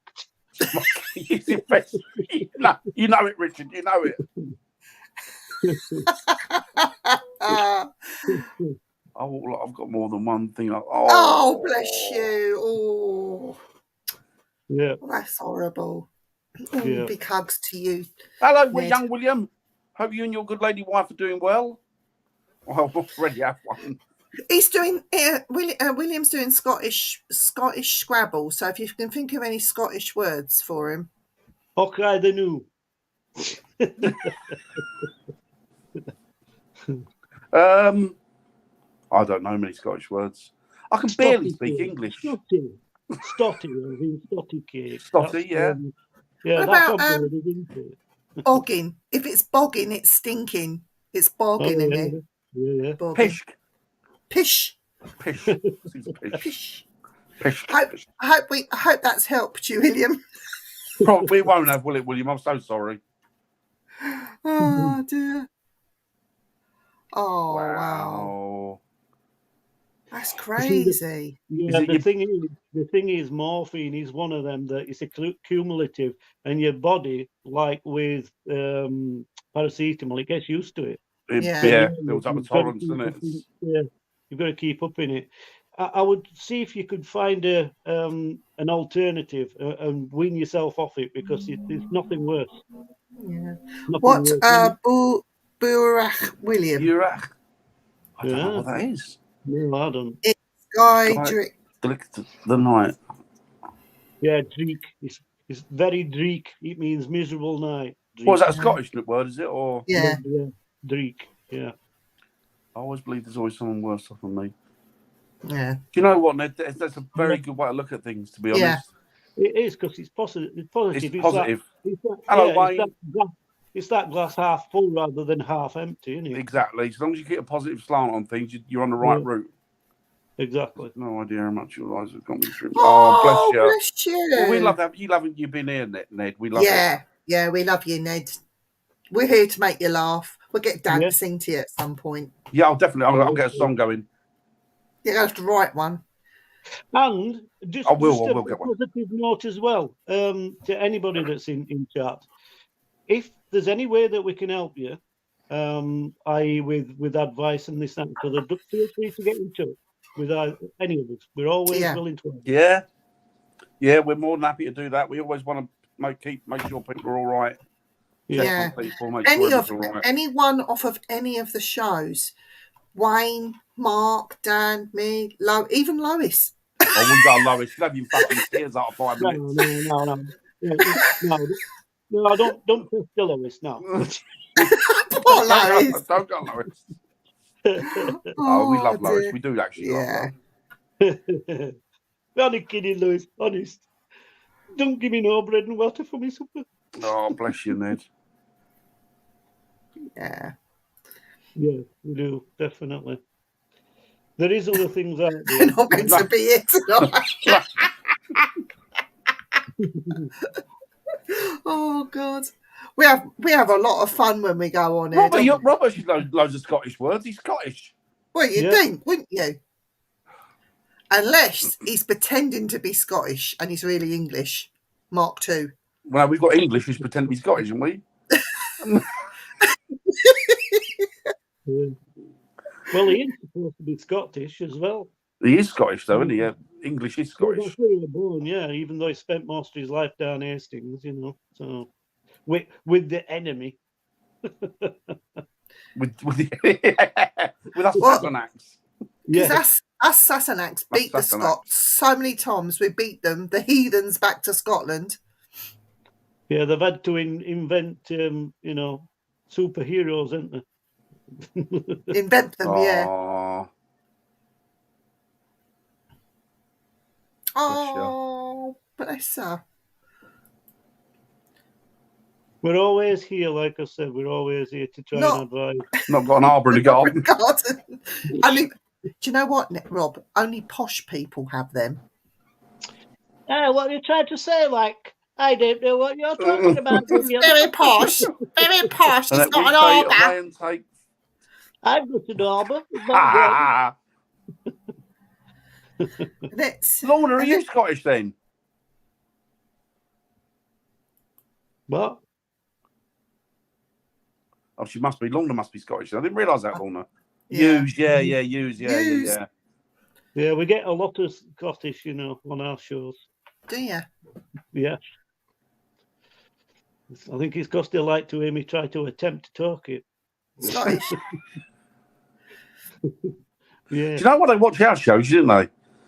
You know it, Richard. You know it. I've got more than one thing. Oh, bless you. Oh, yeah. That's horrible. Oh, Yeah. big hugs to you. Hello, Ned. young William. Hope you and your good lady wife are doing well. Well, I already have one. He's doing William's doing Scottish Scrabble. So if you can think of any Scottish words for him, Okay, the new. I don't know many Scottish words. I can barely speak English. Stotty, Stotty cake. Stotty, yeah. Yeah, what that's about on board, isn't it? bogging? If it's bogging, it's stinking. It's bogging in it. Yeah. Bogging. Pish. Pish. Pish. Pish. I hope that's helped you, William. Probably won't have, will it, William? I'm so sorry. Oh dear. Oh Wow. That's crazy. The thing is, morphine is one of them that is a cumulative, and your body, like with paracetamol, it gets used to it. Builds up a tolerance, doesn't it? Yeah, you've got to keep up in it. I would see if you could find an alternative and wean yourself off it, because there's nothing worse. Yeah. Nothing worse. Burach William? Burach. I don't know what that is. No, I don't. It's Guy the night. Yeah, dreek. It's very dreek. It means miserable night. Dreek. What is that, a Scottish word, is it? Or yeah, dreek. Yeah. I always believe there's always someone worse off than me. Yeah. Do you know what, Ned? That's a very good way to look at things, to be honest. Yeah. It is, because it's positive. It's positive. Hello, Wayne. It's that glass half full rather than half empty, isn't it? Exactly. As long as you get a positive slant on things, you're on the right route. Exactly. No idea how much your eyes have gone through. Oh, bless you. Well, we love you being here, Ned. We love it. Yeah, we love you, Ned. We're here to make you laugh. We'll get Dad to sing to you at some point. Yeah, I'll definitely. I'll get a song going. You're going to have to write one. And just I a get one. positive note as well, to anybody that's in chat. If there's any way that we can help you, i.e. with advice and this and that, so feel free to get in touch with any of us. We're always willing to help. Yeah, we're more than happy to do that. We always want to make sure people are all right. Yeah. Anyone off of any of the shows, Wayne, Mark, Dan, me, even Lois. Oh, we got Lois. She'll have you fucking tears out of 5 minutes. No, don't push the Lois now. Poor Lois. Don't go Lois. We love Lois. We do actually love her. We're only kidding, Lois. Honest. Don't give me no bread and water for me supper. Oh, bless you, Ned. Yeah. Yeah, we do, definitely. There is other things out there. They're not meant to be it tonight. Oh God, we have a lot of fun when we go on here. Robert knows loads of Scottish words. He's Scottish. Well, you'd think, wouldn't you? Unless he's pretending to be Scottish and he's really English. Mark II. Well, we've got English who's pretending to be Scottish, haven't we? Well, he is supposed to be Scottish as well. He is Scottish, though, isn't he? Yeah. English is Scottish. That's where he was born, even though he spent most of his life down Hastings, so with the enemy. with us Sassenachs. Because us Sassenachs beat the Scots so many times. We beat them, the heathens, back to Scotland. Yeah, they've had to invent, superheroes, haven't they? Invent them, yeah. Oh, bless her. We're always here, like I said. We're always here to try and advise. Not got an arbour in the garden. I mean, do you know what, Rob? Only posh people have them. What are you trying to say? Like, I don't know what you're talking about. Very posh. Very posh. It's got an arbour. I've got an arbour. Lorna, are you Scottish then? What? Oh, she must be. Lorna must be Scottish. I didn't realise that, Lorna. Yeah. Yeah, we get a lot of Scottish, on our shows. Do you? Yeah. I think it's because they like to hear me try to attempt to talk it. Scottish. Yeah. Do you know why they watch our shows, didn't they?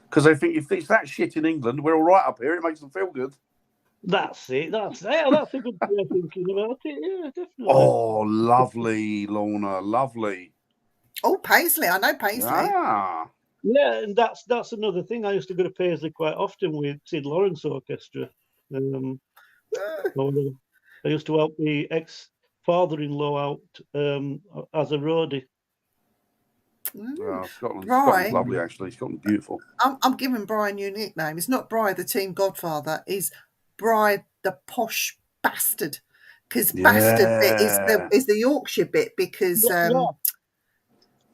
Because they think if it's that shit in England, we're all right up here. It makes them feel good. That's it. That's a good way of thinking about it. Yeah, definitely. Oh, lovely, Lorna, lovely. Oh, Paisley. I know Paisley. Ah. Yeah, and that's another thing. I used to go to Paisley quite often with Sid Lawrence Orchestra. I used to help the ex-father-in-law out as a roadie. Scotland's lovely, actually. Scotland's beautiful. I'm giving Bri a new nickname. It's not Bri, the team godfather. It's Bri, the posh bastard. Because bastard bit is the Yorkshire bit. Because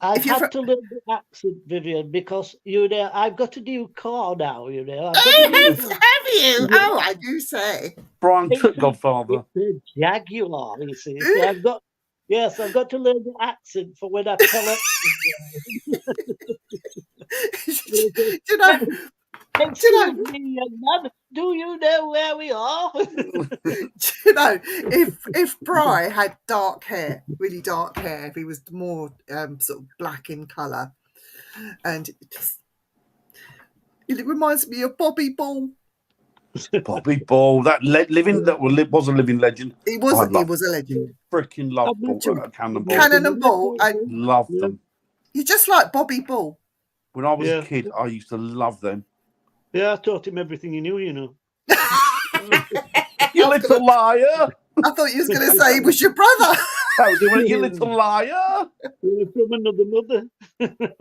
I've had to learn the accent, Vivian, because I've got a new car now. Have you? Oh, I do say. Brian took Godfather. It's a Jaguar, you see. So I've got to learn the accent for when I tell it. Excuse me, young man. Do you know where we are? If Bri had dark hair, really dark hair, if he was more sort of black in colour, and it reminds me of Bobby Ball. Bobby Ball, that was a living legend. He was a legend. Freaking love Cannonball. Cannon and Ball. I loved them. You're just like Bobby Ball. When I was a kid, I used to love them. Yeah, I taught him everything he knew, you know. You little liar! I thought you was going to say he was your brother. That was it, you little liar! From another mother.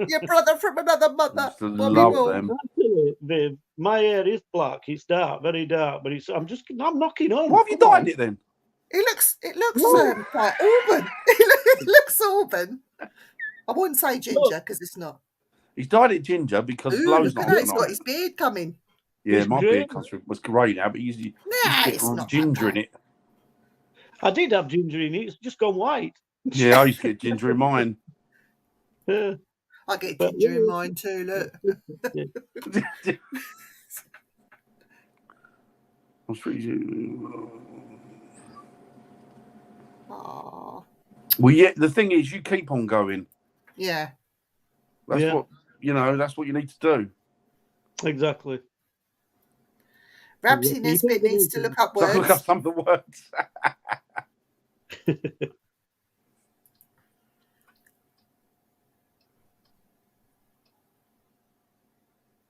Your brother from another mother. I used to love them. Actually, Viv, my hair is black. It's dark, very dark, but I'm knocking on. Why have you dyed it then? It looks like auburn. It looks auburn. I wouldn't say ginger because it's not. He's dyed it ginger because Blow's not. He's got his beard coming. Yeah, my beard was grey now, but you it's not ginger in it. I did have ginger in it. It's just gone white. Yeah, I used to get ginger in mine. Yeah. I get ginger in mine too. Look. I'm pretty. Aww. Well, yeah. The thing is, you keep on going. Yeah. That's what that's what you need to do. Exactly. Ramsey Nesbitt needs to look up words. Look up some of the words.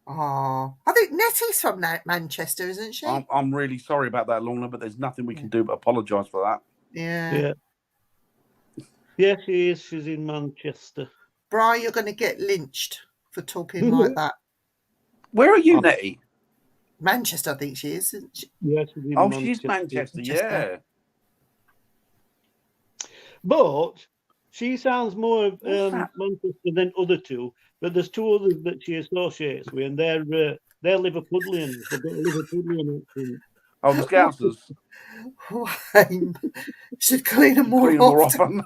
I think Nettie's from Manchester, isn't she? I'm really sorry about that, Lorna, but there's nothing we can do but apologise for that. Yeah. Yeah, she is. She's in Manchester. Bri, you're going to get lynched for talking like that. Where are you, Nettie? Manchester, I think she is, isn't she? Yeah, she's Manchester, yeah. But she sounds more of Manchester than other two. But there's two others that she associates with, and they're Liverpudlians. They've got a Liverpudlian accent. Oh, the Scousers. Wayne should clean them more often.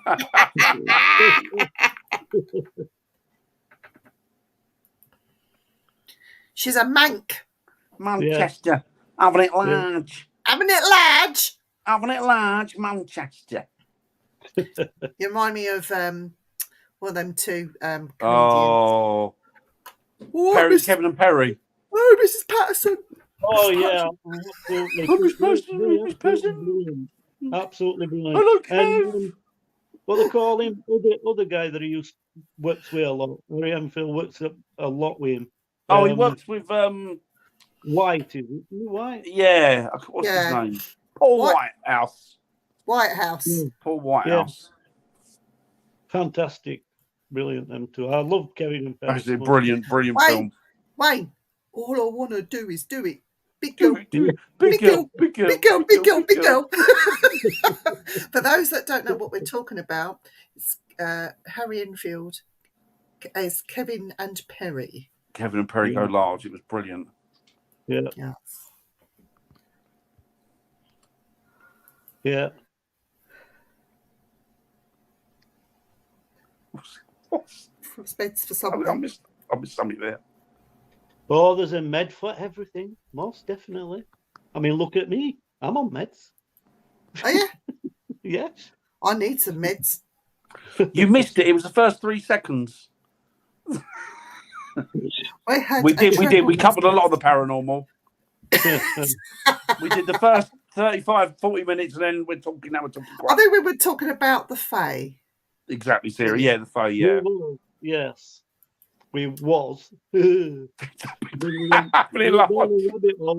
She's a Mank. Manchester. Yeah. Having it large. Having it large. Having it large, Manchester. You remind me of one of them two comedians. Oh, Kevin and Perry. Oh, Mrs. Patterson. Oh, yeah. Absolutely. Absolutely brilliant. Hello, Kev. What they call him, other guy that he works with a lot. Harry Enfield works a lot with him. Oh, he works with White, is it? White? Yeah. What's his name? Paul Whitehouse. Whitehouse. Yeah. Paul Whitehouse. Yeah. Fantastic. Brilliant, them two. I love Kevin and Perry. That's a brilliant film. Wayne, all I want to do is do it. Big girl. Big girl. For those that don't know what we're talking about, it's Harry Enfield as Kevin and Perry. Kevin and Perry go large. It was brilliant. Yeah. Yes. Yeah. Spence for something. I missed something there. Oh, there's a med for everything. Most definitely. I mean, look at me. I'm on meds. Oh, yeah? Yes. I need some meds. You missed it. It was the first 3 seconds. I had We a did. treble We covered a lot of the message. paranormal. We did the first 35, 40 minutes, and then now we're talking I crap. think we were talking about the Fae. Exactly, Sarah. Yeah, the Fae, yeah. Yes. We was. We Really went love down a rabbit hole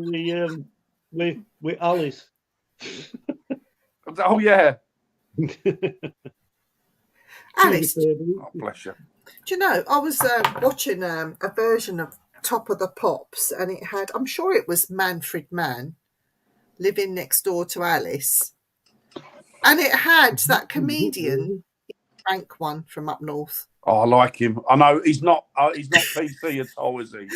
with Alice. Oh, yeah. Alice, Oh, bless you. do you know, I was watching a version of Top of the Pops, and it had, I'm sure it was Manfred Mann living next door to Alice. And it had that comedian, Frank one from up north. Oh, I like him. I know he's not PC at all, is he?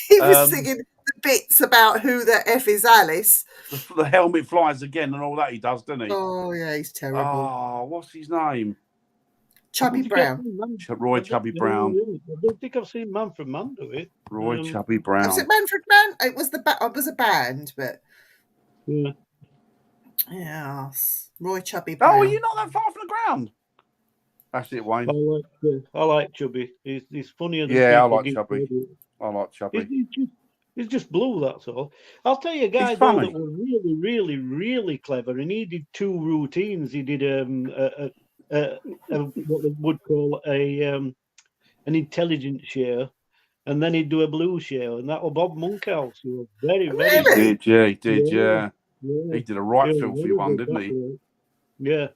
He was singing the bits about who the F is Alice. The helmet flies again and all that he does, doesn't he? Oh, yeah, he's terrible. Oh, what's his name? Chubby Brown. Roy Chubby Brown. I don't think I've seen Manfred Mann do it. Roy Chubby Brown. Was it Manfred Mann? It was it was a band, but Yeah. yes, Roy Chubby Brown. Oh, are you not that far from the ground? That's it, Wayne. I like Chubby. He's funnier than Yeah, I people like give Chubby. credit. I like Chubby. He's just blue, that's all. I'll tell you a guy though that was really, really, really clever, and he did 2 routines. He did what they would call an intelligence show, and then he'd do a blue show, and that was Bob Monkhouse. He was very, very Really? He did, yeah. He did a right filthy one, didn't he? Yeah.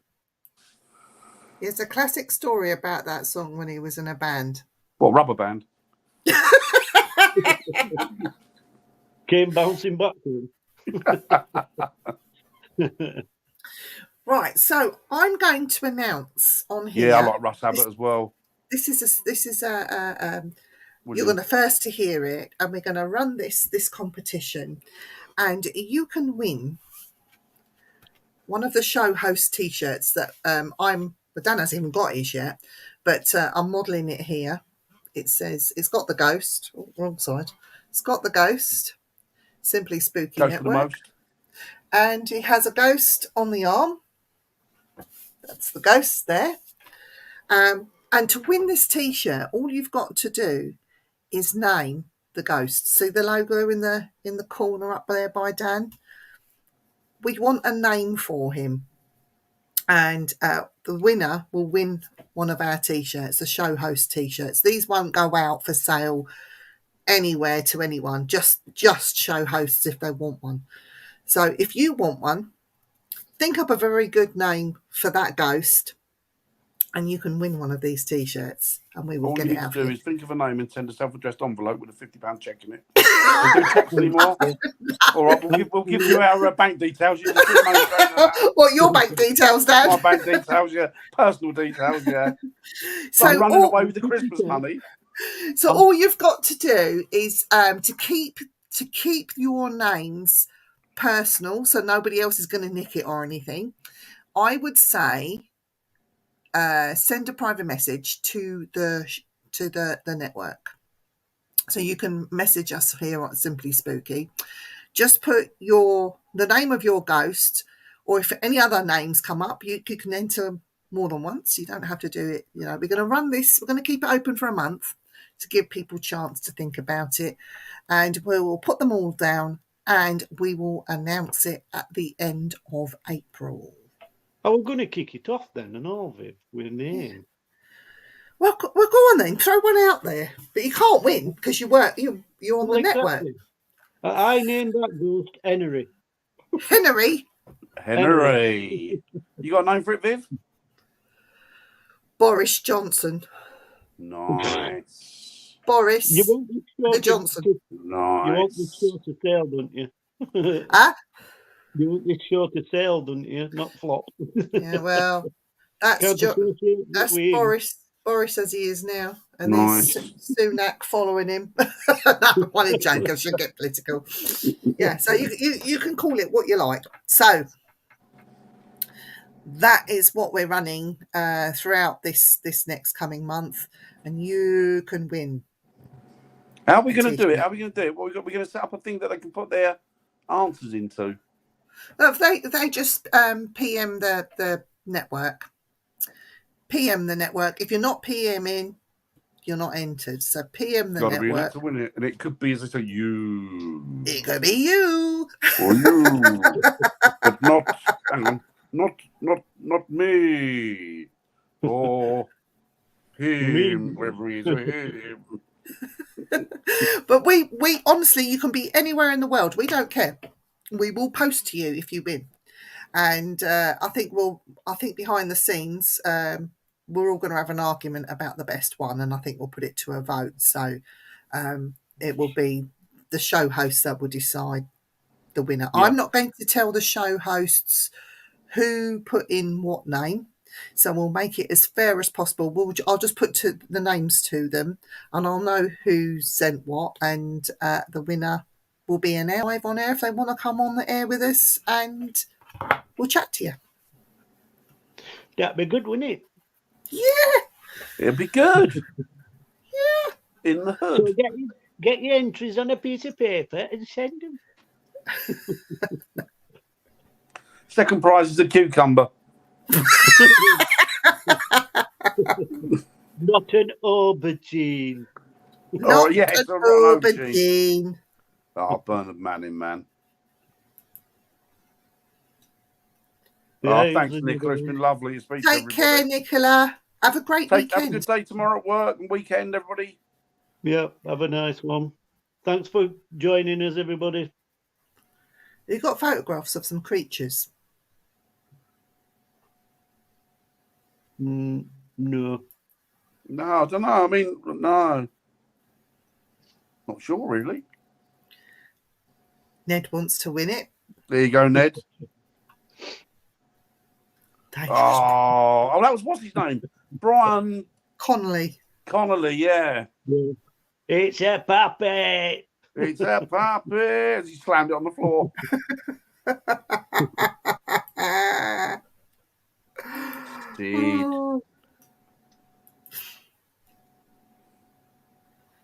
There's a classic story about that song when he was in a band. What, Rubber Band? Came bouncing back to him. Right, so I'm going to announce on here. Yeah, I like Russ Abbott as well. This is you're going to first to hear it, and we're going to run this competition, and you can win one of the show host T-shirts that Dan hasn't even got his yet, but I'm modelling it here. It says it's got the ghost. Oh, wrong side. It's got the ghost. Simply Spooky Ghost Network, and it has a ghost on the arm. That's the ghost there. And to win this T-shirt, all you've got to do is name the ghost. See the logo in the corner up there by Dan? We want a name for him. And the winner will win one of our T-shirts, the show host T-shirts. These won't go out for sale anywhere to anyone, just show hosts if they want one. So if you want one, think up a very good name for that ghost, and you can win one of these T-shirts, and we will get it out. All you need to do is think of a name and send a self-addressed envelope with a £50 check in it. We do checks anymore. All right, we'll give you our bank details. You just put money straight into that. What, your bank details, Dan? My bank details, yeah. Personal details, yeah. So I'm running away with the Christmas money. So all you've got to do is to keep your names personal, so nobody else is going to nick it or anything. I would say send a private message to the network. So you can message us here at Simply Spooky. Just put the name of your ghost, or if any other names come up, you can enter more than once. You don't have to do it. We're going to run this. We're going to keep it open for a month to give people a chance to think about it, and we will put them all down, and we will announce it at the end of April. Oh, we're going to kick it off then, and all of it with a name. Well, go on then. Throw one out there, but you can't win because you're on the network. I named that ghost Henry. Henry. You got a name for it, Viv? Boris Johnson. Nice. Boris the Johnson. Nice. You want this show to sail, don't you? Huh? You want this show to sail, don't you? Not flop. Yeah, well, that's Boris as he is now, and nice. There's Sunak following him. One in joke, I should get political. Yeah, so you can call it what you like. So that is what we're running throughout this next coming month, and you can win. How are we going to do it? We're going to set up a thing that they can put their answers into. They just PM the network. PM the network. If you're not PMing, you're not entered. So PM the Got to be in it network. to win it, and it could be, as I say, you. It could be you. Or you, but not, hang on, not me, or him, wherever he is, or him. But we honestly, you can be anywhere in the world. We don't care. We will post to you if you win. And I think behind the scenes, we're all going to have an argument about the best one, and I think we'll put it to a vote. So it will be the show hosts that will decide the winner. Yeah. I'm not going to tell the show hosts who put in what name, so we'll make it as fair as possible. I'll just put the names to them, and I'll know who sent what, and the winner will be live on air if they want to come on the air with us, and we'll chat to you. That'd be good, wouldn't it? Yeah. It'd be good. Yeah. In the hood. So get your entries on a piece of paper and send them. Second prize is a cucumber. Not an aubergine. Not yes, an aubergine. Oh, Bernard Manning, man. Yeah, thanks, Nicola. It's been lovely to speak to everybody. Take care, Nicola. Have a great weekend. Have a good day tomorrow at work and weekend, everybody. Yeah, have a nice one. Thanks for joining us, everybody. You've got photographs of some creatures? No. No, I don't know. I mean, no. Not sure, really. Ned wants to win it. There you go, Ned. Oh, that was, what's his name? Brian Connolly, yeah. It's a puppet. It's a puppet. He slammed it on the floor. Oh.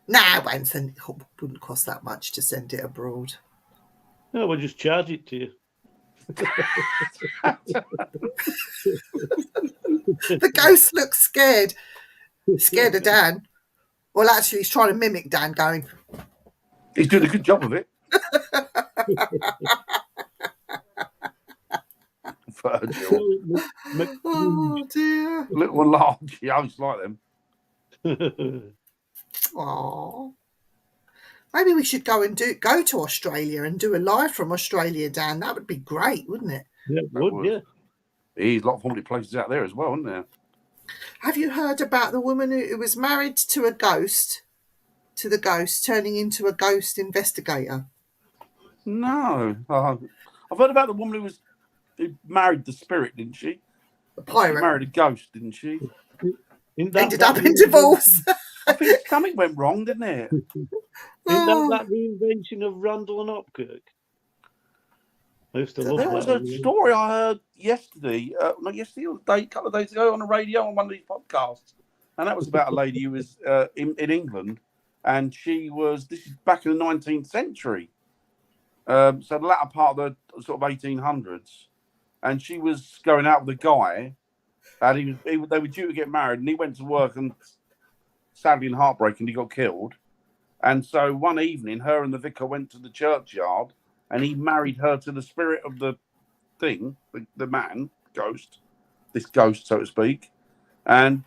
Nah, I won't send it. It wouldn't cost that much to send it abroad. No, we'll just charge it to you. The ghost looks scared. Scared of Dan. Well, actually, he's trying to mimic Dan going. He's doing a good job of it. Virgil. Oh, dear. Little and large. Yeah, I just like them. Oh. Maybe we should go to Australia and do a live from Australia, Dan. That would be great, wouldn't it? Yeah, it would, yeah. There's a lot of haunted places out there as well, isn't there? Have you heard about the woman who was married to the ghost turning into a ghost investigator? No. I've heard about the woman who married the spirit, didn't she? A pirate. She married a ghost, didn't she? Ended up in divorce. I think something went wrong, didn't it? Isn't that the invention of Randall and Hopkirk? I used to love there that. was a story I heard yesterday, not yesterday, or a couple of days ago on the radio on one of these podcasts. And that was about a lady who was in England. And this is back in the 19th century. So the latter part of the sort of 1800s. And she was going out with a guy. And they were due to get married. And he went to work and sadly and heartbreaking, he got killed. And so one evening, her and the vicar went to the churchyard. And he married her to the spirit of the thing, the man, this ghost, so to speak. And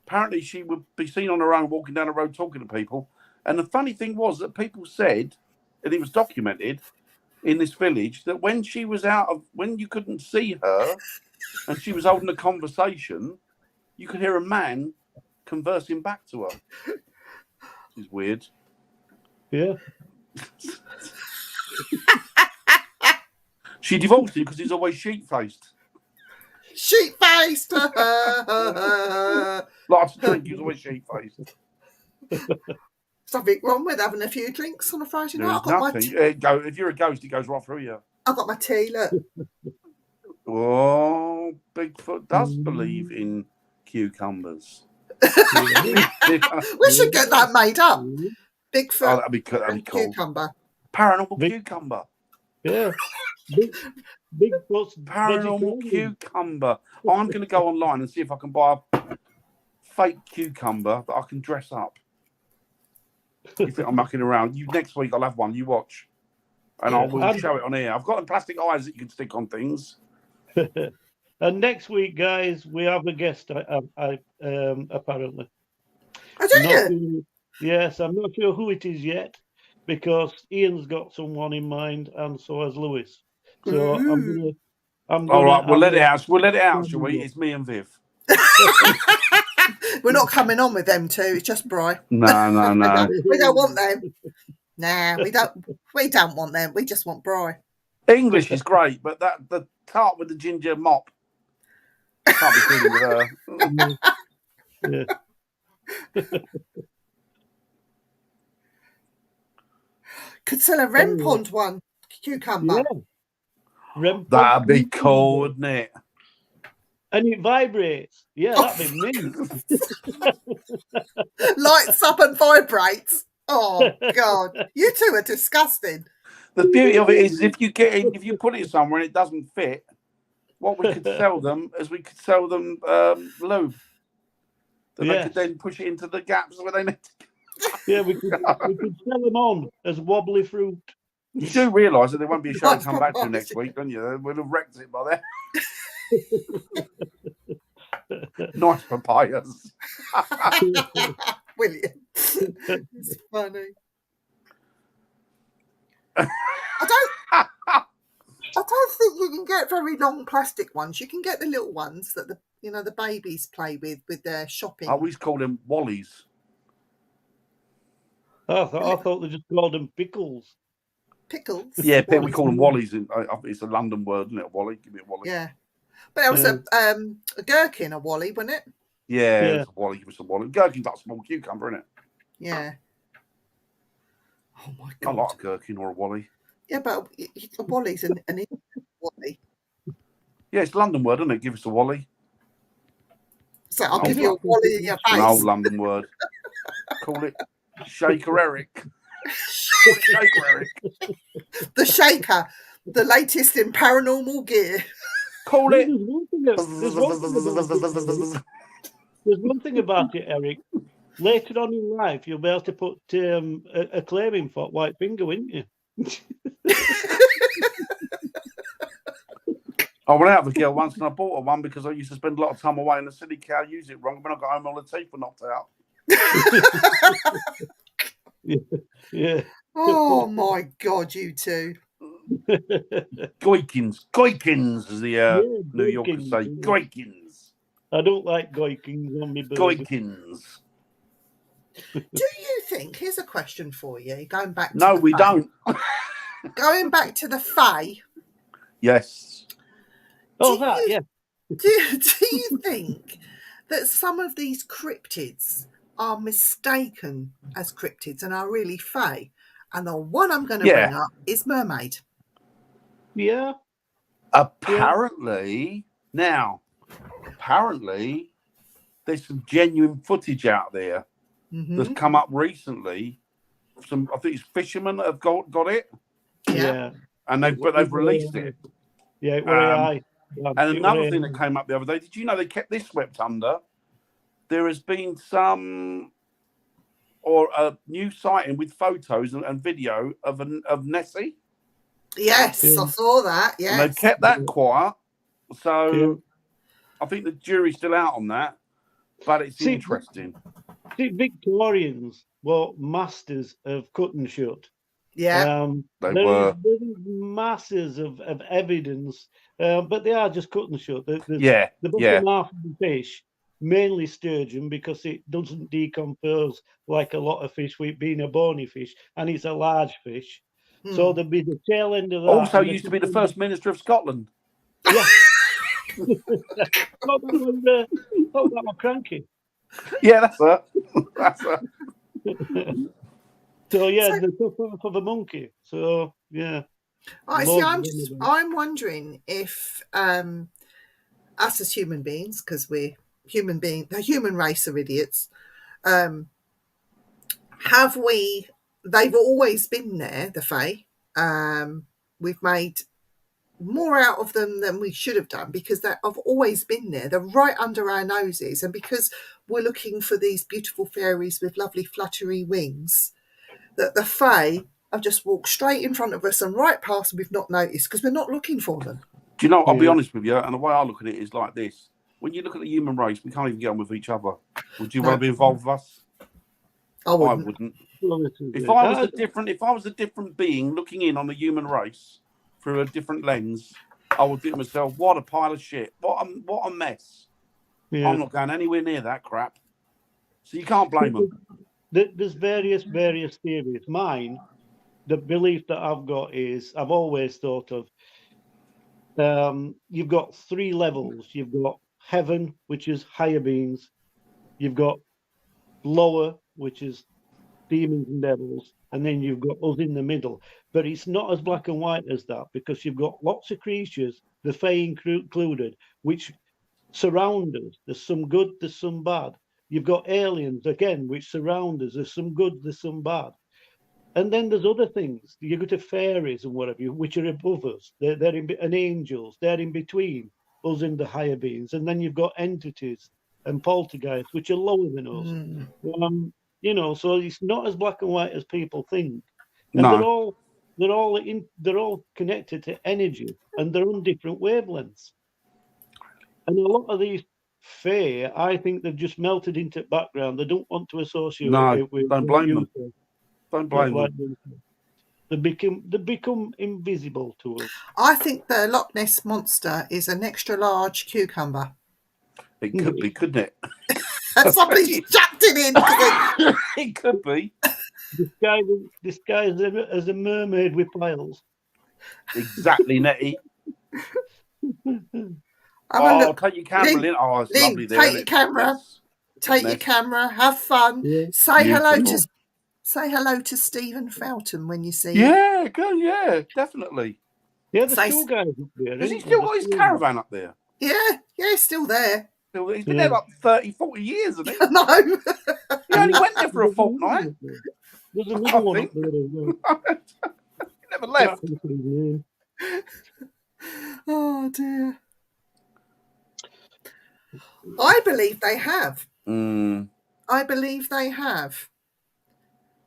apparently she would be seen on her own walking down the road talking to people. And the funny thing was that people said, and it was documented in this village, that when you couldn't see her and she was holding a conversation, you could hear a man conversing back to her. Which is weird. Yeah. She divorced him because he's always sheep-faced. Sheep-faced! Lots of drink, he was always sheep-faced. Something wrong with having a few drinks on a Friday night? If you're a ghost, it goes right through you. I've got my tea, look. Oh, Bigfoot does believe in cucumbers. We should get that made up. Bigfoot that'd be cool. cucumber. Paranormal cucumber. Yeah. Bigfoot's Paranormal vegetarian. cucumber. I'm going to go online and see if I can buy a fake cucumber that I can dress up. You think I'm mucking around? Next week I'll have one. You watch, and I will show it on here. I've got plastic eyes that you can stick on things. And next week, guys, we have a guest. Apparently. I do you? Yes, I'm not sure who it is yet, because Ian's got someone in mind, and so has Lois. So I'm gonna. All right, we'll let it out. We'll let it out, shall we? It's me and Viv. We're not coming on with them two. It's just Bri. No. We don't want them. Nah, we don't. We don't want them. We just want Bri. English is great, but the tart with the ginger mop. Can't be dealing with her. Could sell a REM pond one cucumber. Yeah. That'd be cool, wouldn't it? And it vibrates. Yeah, that'd be mint. Lights up and vibrates. Oh God, you two are disgusting. The beauty of it is if you put it somewhere and it doesn't fit, what we could sell them is we could sell them lube. Then they could then push it into the gaps where they need to. Yeah, we could sell them on as wobbly fruit. You do realise that there won't be a show to come back to next week, don't you? We'll have wrecked it by then. Nice papayas. William. It's funny. I don't think you can get very long plastic ones. You can get the little ones that the babies play with their shopping. I always call them wallies. I thought they just called them pickles. Pickles? Yeah, we call them wallies. It's a London word, isn't it? Wally, give me a wally. Yeah. But it was a gherkin, a wally, wasn't it? Yeah, it was a wally. Give us a wally. Gherkin's like a small cucumber, isn't it? Yeah. Oh my God. I like a gherkin or a wally. Yeah, but a wally's an wally. Yeah, it's a London word, isn't it? Give us a wally. So I'll give you a wally in your face. An old London word. Call it Shaker Eric. Shaker Eric. The Shaker, the latest in paranormal gear. Call it. There's one thing about it, Eric. Later on in life, you'll be able to put a claiming for white finger, wouldn't you? I went out with a girl once and I bought her one because I used to spend a lot of time away and the silly cow used it wrong. When I got home, all the teeth were knocked out. Yeah. Oh my God, you two. Goikins, as the New Yorkers say. Goikins. I don't like goikins on me burger. Goikins. Do you think? Here's a question for you. Going back. No, we don't. Going back to the Fae. Yes. Do you think that some of these cryptids are mistaken as cryptids and are really Fae? And the one I'm going to bring up is mermaid. Yeah. Apparently, there's some genuine footage out there that's come up recently. I think it's fishermen that have got it. Yeah. And they've released it. Yeah. And another thing that came up the other day, did you know they kept this swept under? There has been a new sighting with photos and video of Nessie. Yes, I saw that. Yes. And they've kept that quiet. So I think the jury's still out on that. But it's interesting. See, Victorians were masters of cut and shut. Yeah. They were. There's masses of evidence, but they are just cut and shut. The bottom half of the fish, mainly sturgeon, because it doesn't decompose like a lot of fish, with being a bony fish, and it's a large fish. So there'll be the tail end of that. Also used to be the First Minister of Scotland. Yeah. That was cranky. Yeah, that's her. That's her. So the tough for the monkey. So yeah. I'm wondering if us as human beings, because we're human beings, the human race are idiots. They've always been there, the Fae. we've made more out of them than we should have done, because they've always been there. They're right under our noses, and because we're looking for these beautiful fairies with lovely fluttery wings, that the fae have just walked straight in front of us and right past, and we've not noticed because we're not looking for them. Do you know, I'll be honest with you, and the way I look at it is like this. When you look at the human race, we can't even get on with each other. Would you want to be involved with us? I wouldn't. If I was a different being looking in on the human race through a different lens, I would think to myself, what a pile of shit. What a mess. Yeah. I'm not going anywhere near that crap. So you can't blame them. There's various theories. Mine, the belief that I've got is, I've always thought of, you've got 3 levels. You've got heaven, which is higher beings. You've got lower, which is demons and devils, and then you've got us in the middle. But it's not as black and white as that, because you've got lots of creatures, the fae included, which surround us. There's some good, there's some bad. You've got aliens, again, which surround us. There's some good, there's some bad. And then there's other things. You go to fairies and whatever, which are above us. They're and angels. They're in between us and the higher beings. And then you've got entities and poltergeists, which are lower than us. You know, so it's not as black and white as people think. And they're all connected to energy, and they're on different wavelengths. And a lot of these fae, I think they've just melted into the background. They don't want to associate it with. Don't blame them. Don't blame them. They become invisible to us. I think the Loch Ness monster is an extra large cucumber. It could be, couldn't it? Somebody's jacked it in. It could be. Disguised as a mermaid with piles. Exactly, Nettie. Take your camera, Lynn. Oh, it's lovely there. Take your camera. Take your camera. Have fun. Yeah. Say hello to Stephen Felton when you see him. Yeah, good. Yeah, definitely. Yeah, the still guys up there. Has he still got his caravan up there? Yeah, still there. He's been there like 30, 40 years, hasn't he? No. He only went there for a fortnight. There's another one up there as well. He never left. Oh, dear. I believe they have. I believe they have.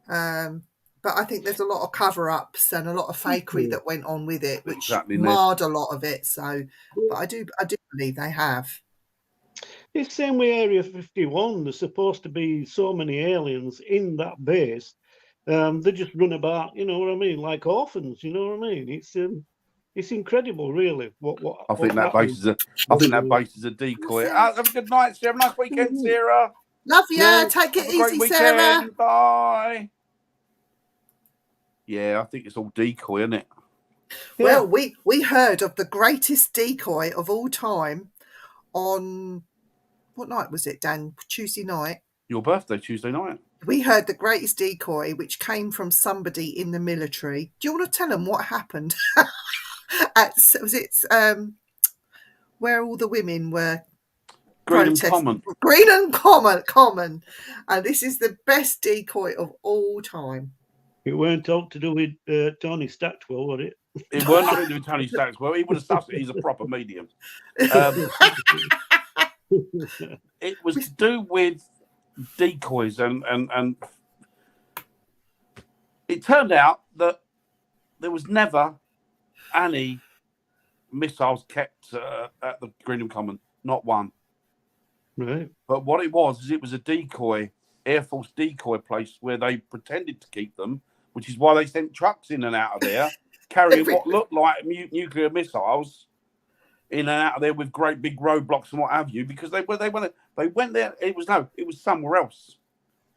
But I think there's a lot of cover-ups and a lot of fakery that went on with it, which marred a lot of it. So, but I do believe they have. It's the same with Area 51. There's supposed to be so many aliens in that base. They just run about, you know what I mean, like orphans. You know what I mean? It's incredible, really. I think that base is a decoy. Have a good night, Sarah. Have a nice weekend, Sarah. Love you. Yeah, take it easy, Sarah. Bye. Yeah, I think it's all decoy, isn't it? Well, we heard of the greatest decoy of all time on, what night was it, Dan? Tuesday night. Your birthday, Tuesday night. We heard the greatest decoy, which came from somebody in the military. Do you want to tell them what happened? Where all the women were Green and Common. Green and Common. And this is the best decoy of all time. It weren't all to do with Tony Stackwell, was it? It weren't nothing to do with Tony Stackwell. He would have stuffed it. He's a proper medium. It was to do with decoys, and it turned out that there was never any missiles kept at the Greenham Common, not one. Right. But what it was a decoy, Air Force decoy place where they pretended to keep them, which is why they sent trucks in and out of there carrying what looked like nuclear missiles in and out of there with great big roadblocks and what have you, because they went there. It was somewhere else.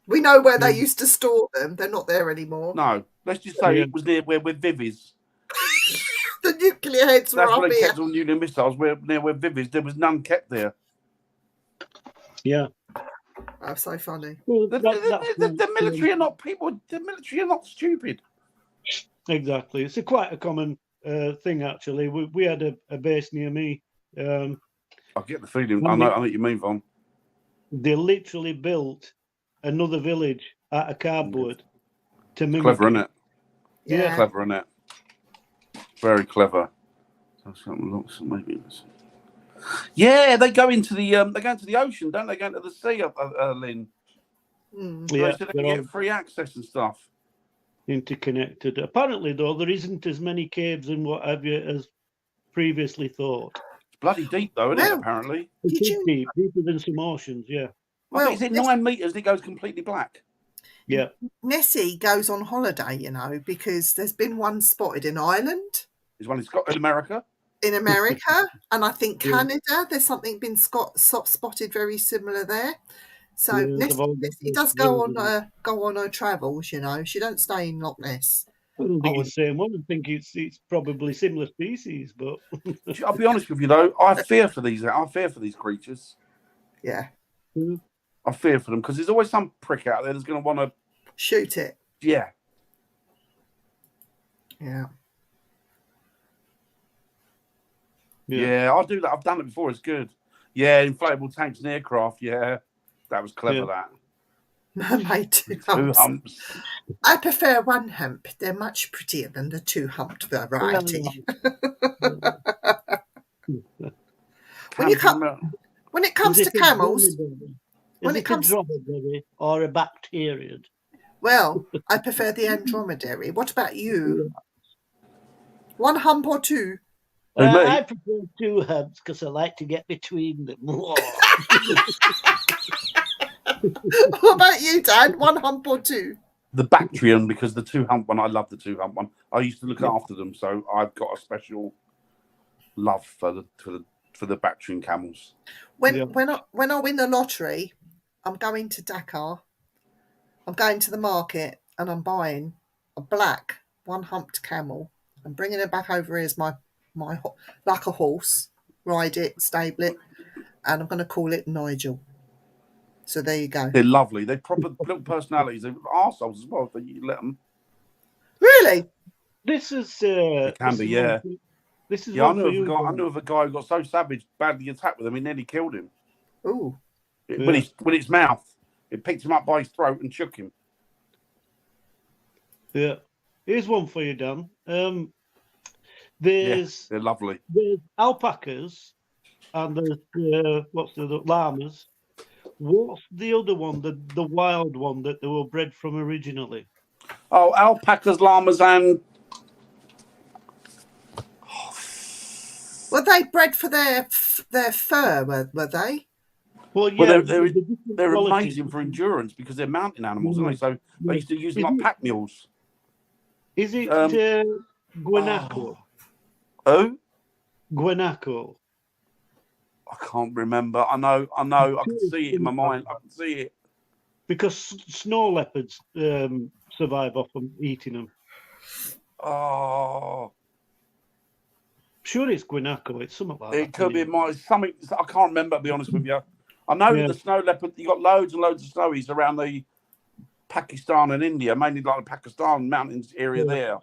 We know where they used to store them. They're not there anymore. No, let's just say it was near where Vivis. The nuclear heads were That's up where they here. kept all nuclear missiles. Near where Vivis, there was none kept there. Yeah. That's so funny. Well, the military are not people. The military are not stupid. Exactly. It's quite a common thing, actually. We had a base near me. I get the feeling. I know what you mean, Von. They literally built another village out of cardboard to mimic. Clever, isn't it? Yeah. Clever, isn't it? Very clever. Maybe. Yeah, they go into the ocean, don't they? Go into the sea, Lynn. Yeah, So they get free access and stuff. Interconnected. Apparently, though, there isn't as many caves and what have you as previously thought. It's bloody deep, though, isn't it? Apparently, it's deep, deeper than some oceans. Yeah. I think is it 9 meters? It goes completely black. Yeah. Nessie goes on holiday, you know, because there's been one spotted in Ireland. There's one in America. In America, and I think Canada. There's something been spotted very similar there. So Nessie does go on her travels. You know, she don't stay in Loch Ness. I don't think it's the same one. I think it's probably similar species, but I'll be honest with you though, I fear for these creatures. Yeah. I fear for them because there's always some prick out there that's going to want to shoot it. Yeah. Yeah. Yeah, I'll do that. I've done it before. It's good. Yeah, inflatable tanks and aircraft. Yeah, that was clever. That. I made two humps. I prefer one hump. They're much prettier than the two humped variety. When it comes to camels, is it a dromedary or a bacteriid? Well, I prefer the andromedary. What about you? One hump or two? I prefer two humps because I like to get between them. What about you, Dan? One hump or two? The Bactrian, because the two hump one, I love the two hump one. I used to look after them, so I've got a special love for the Bactrian camels. When I win the lottery, I'm going to Dakar. I'm going to the market and I'm buying a black one humped camel. I'm bringing it back over here as my like a horse, ride it, stable it, and I'm going to call it Nigel. So there you go. They're lovely. They're proper little personalities. They're arseholes as well, if you let them. Really? This is... it can be, yeah. This is I knew of a guy who got so savage, badly attacked with him, he nearly killed him. Ooh. With its mouth. It picked him up by his throat and shook him. Yeah. Here's one for you, Dan. They're lovely. There's alpacas and there's what's the other, llamas. What's the other one, the wild one that they were bred from originally? Oh, alpacas, llamas, and were they bred for their fur? Were they? Well, yeah. Well, they're amazing for endurance because they're mountain animals, aren't they? So they used to use them like pack mules. Is it guanaco? Oh, guanaco. I can't remember. I know. I can see it in my mind. I can see it. Because snow leopards survive off them eating them. Oh. Sure, it's guanaco. It's something like that. It could be something. I can't remember, to be honest with you. I know that the snow leopard, you got loads and loads of snowies around the Pakistan and India, mainly like the Pakistan mountains area there.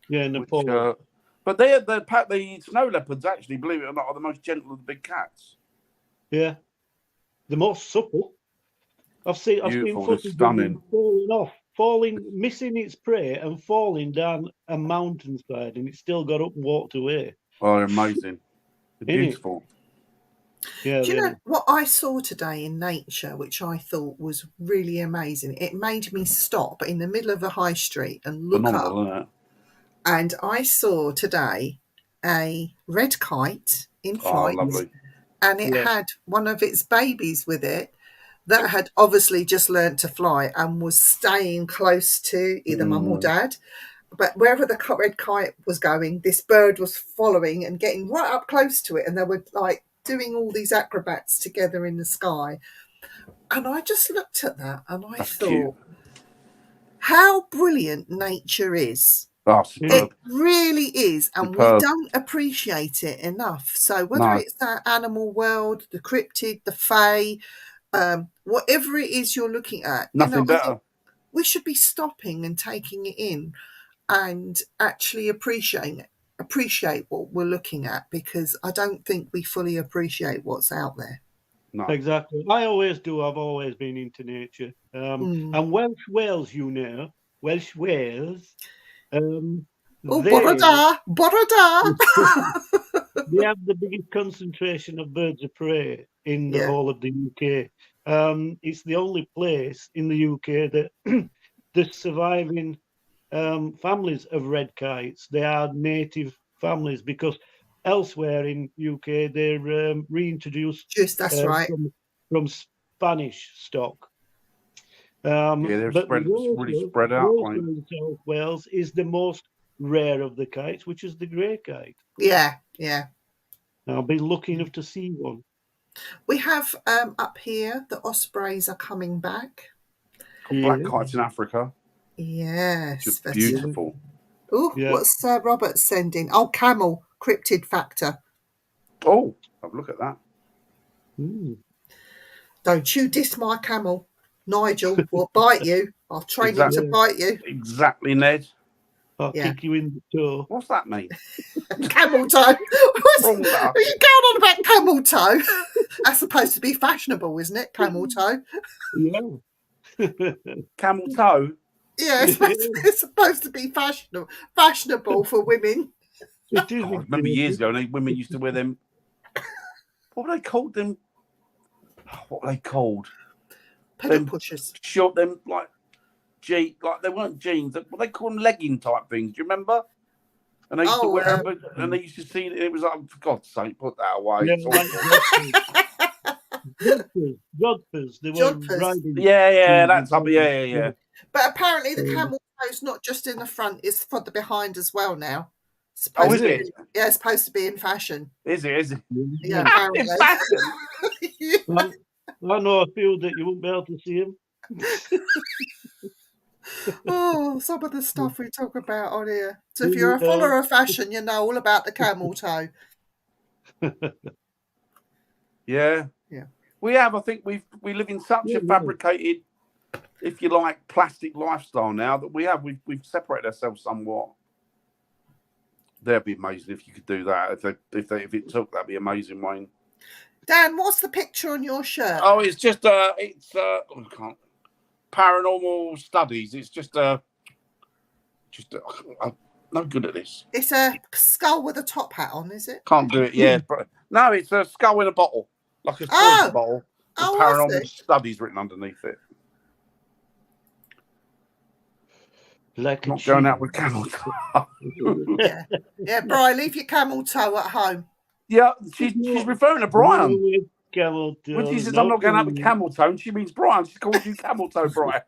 Yeah, Nepal. But the snow leopards, actually, believe it or not, are the most gentle of the big cats. Yeah, the most supple. I've seen footage stunning. Missing its prey and falling down a mountainside, and it still got up and walked away. Oh, amazing! Beautiful. Yeah. Do you know what I saw today in nature, which I thought was really amazing? It made me stop in the middle of a high street and look up. And I saw today a red kite in flight, and it had one of its babies with it that had obviously just learnt to fly and was staying close to either mum or dad. But wherever the red kite was going, this bird was following and getting right up close to it, and they were like doing all these acrobats together in the sky. And I just looked at that and I thought, how brilliant nature is. Oh, it really is, and we don't appreciate it enough. So whether it's that animal world, the cryptid, the fae, whatever it is you're looking at, nothing better. We should be stopping and taking it in and actually appreciate what we're looking at, because I don't think we fully appreciate what's out there. No. Exactly. I always do. I've always been into nature. And Welsh Wales, Welsh Wales, Oh, They, Boroda, Boroda. they have the biggest concentration of birds of prey in the Yeah. whole of the UK. It's the only place in the UK that the surviving families of red kites, they are native families, because elsewhere in UK they're reintroduced Just that's right. from Spanish stock. Yeah, they're But really spread out. Roseau in South Wales is the most rare of the kites, which is the grey kite. Yeah, yeah. I'll be lucky enough to see one. We have up here the ospreys are coming back. Black kites in Africa. Yes, Just that's beautiful. Oh, what's Robert sending? Oh, camel cryptid factor. Oh, have a look at that. Don't you diss my camel. Nigel will bite you. I'll train him to bite you. Exactly, Ned. I'll kick you in the toe. What's that mean? Camel toe. Are you going on about camel toe? That's supposed to be fashionable, isn't it? Camel toe. Yeah. Camel toe? Yeah, it's supposed to be fashionable for women. I remember years ago, women used to wear them. What were they called? What were they called? Pedal pushers. Short them like they weren't jeans. What they call them, legging type things. Do you remember? And they used to wear them, and they used to see it. It was like, for God's sake, put that away. Jodhpurs. They were riding. Yeah, that's up. Yeah. But apparently, the camel toe's not just in the front; it's for the behind as well now. Is it? Yeah, it's supposed to be in fashion. Is it? Yeah, apparently. In fashion. I know a few that you won't be able to see them. Oh, some of the stuff we talk about on here. So if you're a follower of fashion, you know all about the camel toe. Yeah. We have. I think we live in such a fabricated, if you like, plastic lifestyle now that we've separated ourselves somewhat. That'd be amazing if you could do that. If it took, that'd be amazing, Wayne. Dan, what's the picture on your shirt? Oh, it's just paranormal studies. It's just I'm no good at this. It's a skull with a top hat on, is it? Can't do it. Yeah, but no, it's a skull in a bottle, like a toilet bottle. With paranormal studies written underneath it. Like not going out with camel toe. Yeah, Brian, leave your camel toe at home. Yeah, she's referring to Brian. Camel toe. When she says I'm not going out with camel toe, she means Brian. She calls you camel toe, Brian.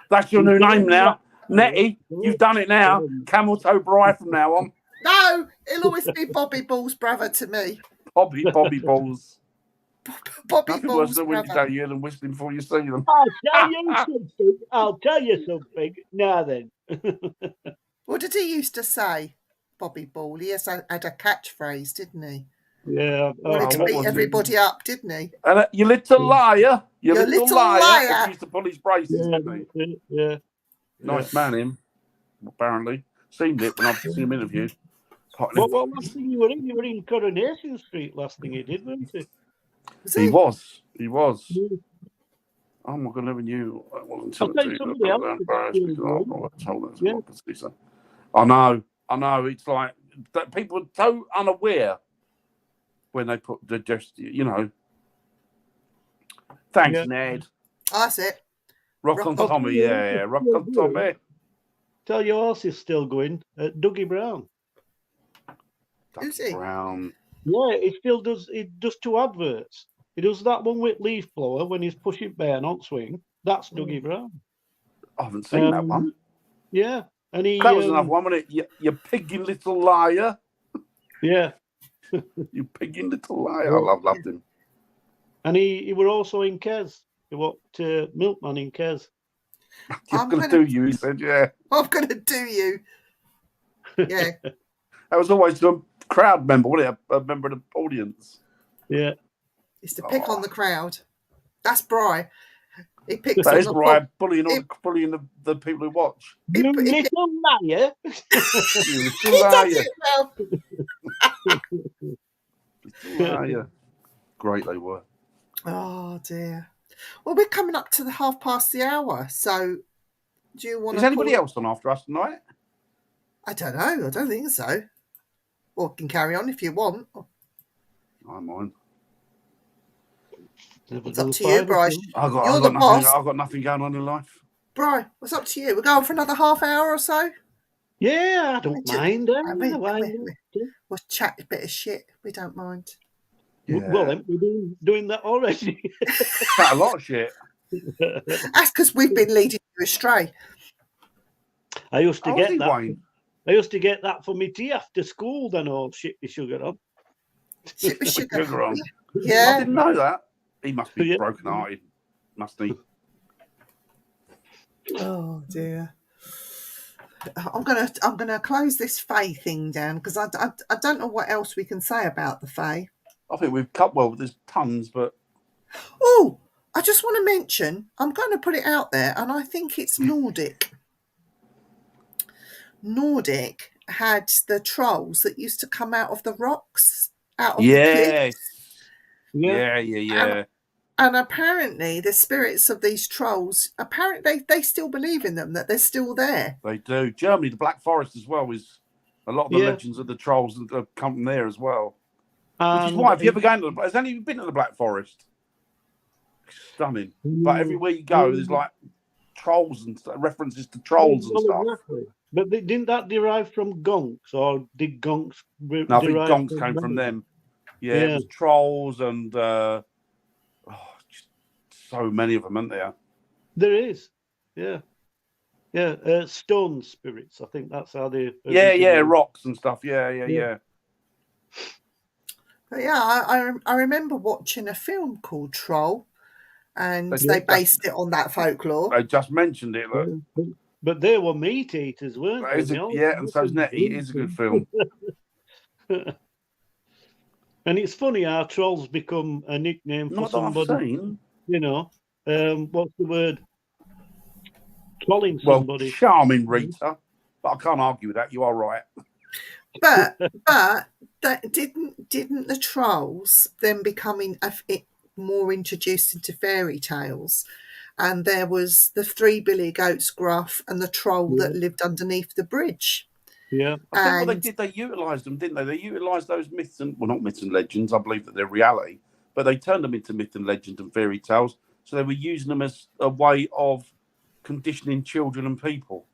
That's your new name now. Nettie, you've done it now. Camel toe Brian from now on. No, it'll always be Bobby Ball's brother to me. Bobby Balls. Bobby Nothing Ball's worse than when you don't hear them whistling before you see them. I'll tell you something. Now then. What did he used to say, Bobby Ball? He had a catchphrase, didn't he? Yeah. Wanted to beat everybody up, didn't he? And you little liar. You little liar. He used to pull his braces, didn't he? Yeah. Nice man, him, apparently. Seen it when I've seen him interviewed. What last thing you were in? You were in Coronation Street last thing you did, weren't you? He was. Oh my God, never knew. I'll tell you somebody else. I know. It's like that people are so unaware when they put the Thanks, Ned. That's it. Rock on Tommy, Rock on Tommy. Tell your horse is still going. Dougie Brown. Who's he? Brown. Yeah, he still does. He does 2 adverts. He does that one with leaf blower when he's pushing bear on swing. That's Dougie Brown. I haven't seen that one. Yeah, and that was another one, wasn't it? You piggy little liar. Yeah. You piggy little liar. I loved him. And he were also in Kes. He walked Milkman in Kes. I'm going to do you, he said, yeah. I'm going to do you. Yeah. That was always a crowd member, wasn't it? A member of the audience. Yeah. It's to pick on the crowd. That's Bri. He picks that on is Bri, bullying the people who watch. You little liar. You little liar. Great they were. Oh dear. Well, we're coming up to the 1/2 past the hour. So do you want Is anybody else on after us tonight? I don't know. I don't think so. Or can carry on if you want. I don't mind. It's up to you, Bryce. I've You're the boss. I've got nothing going on in life. Bryce, what's up to you? We're going for another half hour or so? Yeah, I don't mind. We'll chat a bit of shit. We don't mind. Yeah. Well, we're doing that already. Chat a lot of shit. That's because we've been leading you astray. I used to get that. Wayne? I used to get that for my tea after school. Then all shit with sugar on. Shit with sugar on. Yeah. I didn't know that. He must be broken-hearted, must he? Oh dear. I'm gonna close this Fae thing down because I don't know what else we can say about the Fae. I think we've cut well. There's tons, but oh, I just want to mention. I'm going to put it out there, and I think it's Nordic. Nordic had the trolls that used to come out of the rocks, out of the cliffs. Yeah. And apparently the spirits of these trolls, apparently they still believe in them, that they're still there. They do. Germany, the Black Forest as well, is a lot of the legends of the trolls that have come from there as well. Which is why, if you ever go to has any of you been to the Black Forest? Stunning. But everywhere you go, there's like trolls and references to trolls and stuff. Exactly. But didn't that derive from gonks, or did gonks? No, I think gonks came from them. Yeah, it was trolls and just so many of them, aren't there? There is, yeah. Stone spirits. I think that's how they. Rocks and stuff. Yeah. But yeah, I remember watching a film called Troll, and they based it on that folklore. I just mentioned it. Look. But they were meat eaters, weren't they? And so's Nettie. It is a good film. And it's funny how trolls become a nickname for somebody. I've seen. You know, what's the word? Trolling somebody. Well, charming Rita, but I can't argue with that. You are right. But that didn't the trolls then becoming more introduced into fairy tales? And there was the three billy goats gruff and the troll that lived underneath the bridge. Yeah. I think what they did, they utilised them, didn't they? They utilised those myths and, well, not myths and legends, I believe that they're reality, but they turned them into myth and legend and fairy tales. So they were using them as a way of conditioning children and people.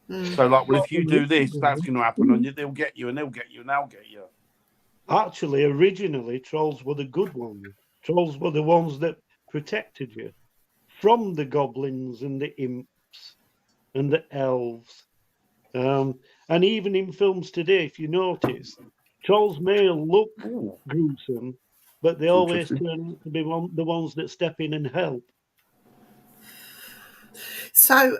So, like, well, if you do this, that's going to happen, and they'll get you, and they'll get you, and they'll get you. Actually, originally, trolls were the good ones. Trolls were the ones that protected you from the goblins and the imps and the elves. And even in films today, if you notice, trolls may look gruesome, but they always turn out to be the ones that step in and help. So,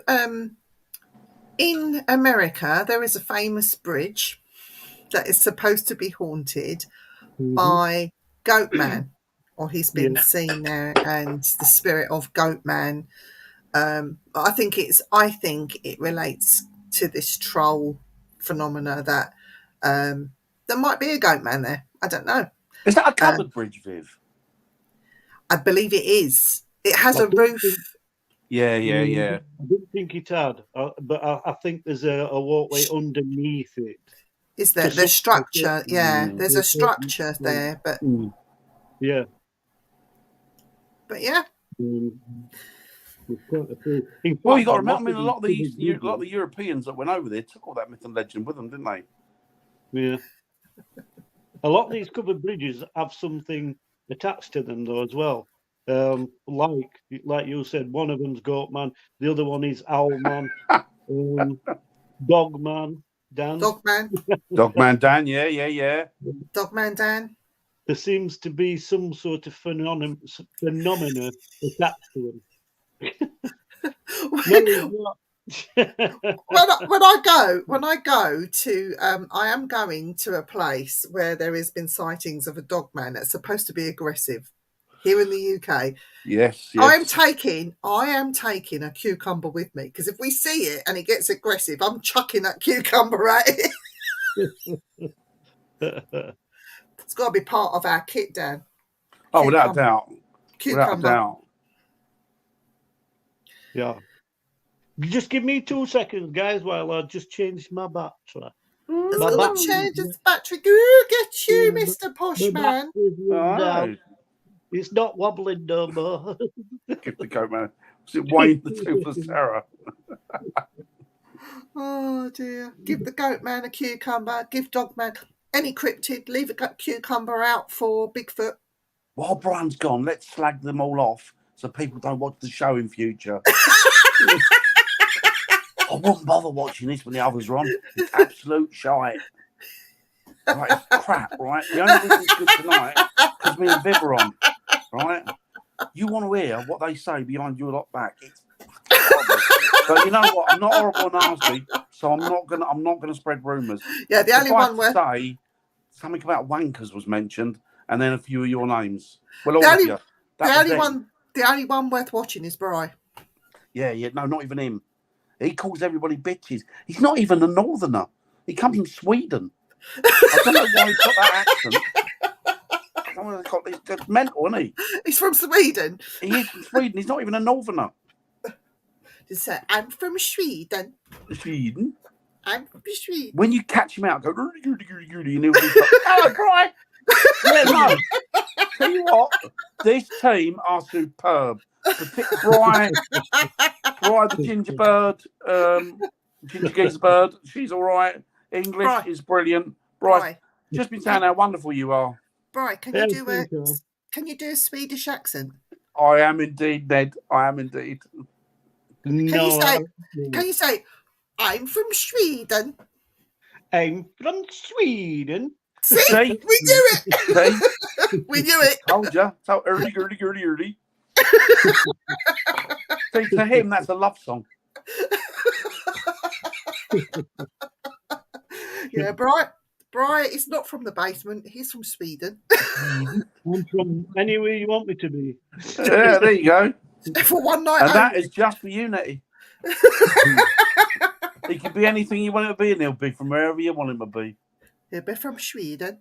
in America, there is a famous bridge that is supposed to be haunted by Goatman, or he's been seen there, and the spirit of Goatman. I think it relates to this troll phenomena that there might be a Goatman there. I don't know. Is that a covered bridge, Viv? I believe it is. It has a roof. Yeah. I didn't think it had, but I think there's a walkway underneath it. Is there? There's structure. Yeah, there's a structure there, but yeah. But yeah. Well, you got to remember, I mean, a lot of the Europeans that went over there took all that myth and legend with them, didn't they? Yeah. A lot of these covered bridges have something attached to them, though, as well. Like you said, one of them's Goatman, the other one is Owlman, Dogman, Dan. Dogman Dan, yeah. Dogman Dan. There seems to be some sort of phenomena attached to them. When I go to I am going to a place where there has been sightings of a dogman that's supposed to be aggressive here in the UK. Yes. I am taking a cucumber with me, because if we see it and it gets aggressive, I'm chucking that cucumber at it. It's got to be part of our kit, Dan. Oh, without a doubt. Cucumber. Without a doubt. Yeah. Just give me 2 seconds, guys, while I just change my battery. Has My got back to is, change its battery. Go get you, yeah, Mr. my back Pushman. is run down. Oh, It's not wobbling no more. give the goat man. Was it Wayne the Toothless Terror? Oh dear. Give the goat man a cucumber. Give dog man any cryptid. Leave a cucumber out for Bigfoot. While Brian's gone, let's slag them all off so people don't watch the show in future. I wouldn't bother watching this when the others are on. It's absolute shite. Right, it's crap, right? The only reason it's good tonight because me and Viv are on, right? You want to hear what they say behind your lot back. It's horrible. But you know what? I'm not horrible and nasty, so I'm not gonna spread rumours. Yeah, the only one where say something about wankers was mentioned, and then a few of your names. Well, all the of only, you. the only one worth watching is Bry. Yeah, no, not even him. He calls everybody bitches. He's not even a northerner. He comes from Sweden. I don't know why he's got that accent. It's mental, isn't he? He's from Sweden. He is from Sweden. He's not even a northerner. Just say, I'm from Sweden. Sweden. I'm from Sweden. When you catch him out, go, and he'll be like, hello, Bry. Yeah, no. Tell you what, this team are superb. Bry the ginger bird, ginger geezer bird, she's all right. English Bry. is brilliant. Bryce, just been saying how wonderful you are. Bry, can you do a Swedish accent? I am indeed, Ned. I am indeed. Can you say, I'm from Sweden? I'm from Sweden. See? We knew it. See? We knew it. Told you. So early. See, to him, that's a love song. Yeah, Bry is not from the basement. He's from Sweden. I'm from anywhere you want me to be. Yeah, there you go. For one night And only. that is just for unity. He can be anything you want him to be, and he'll be from wherever you want him to be. He'll be from Sweden.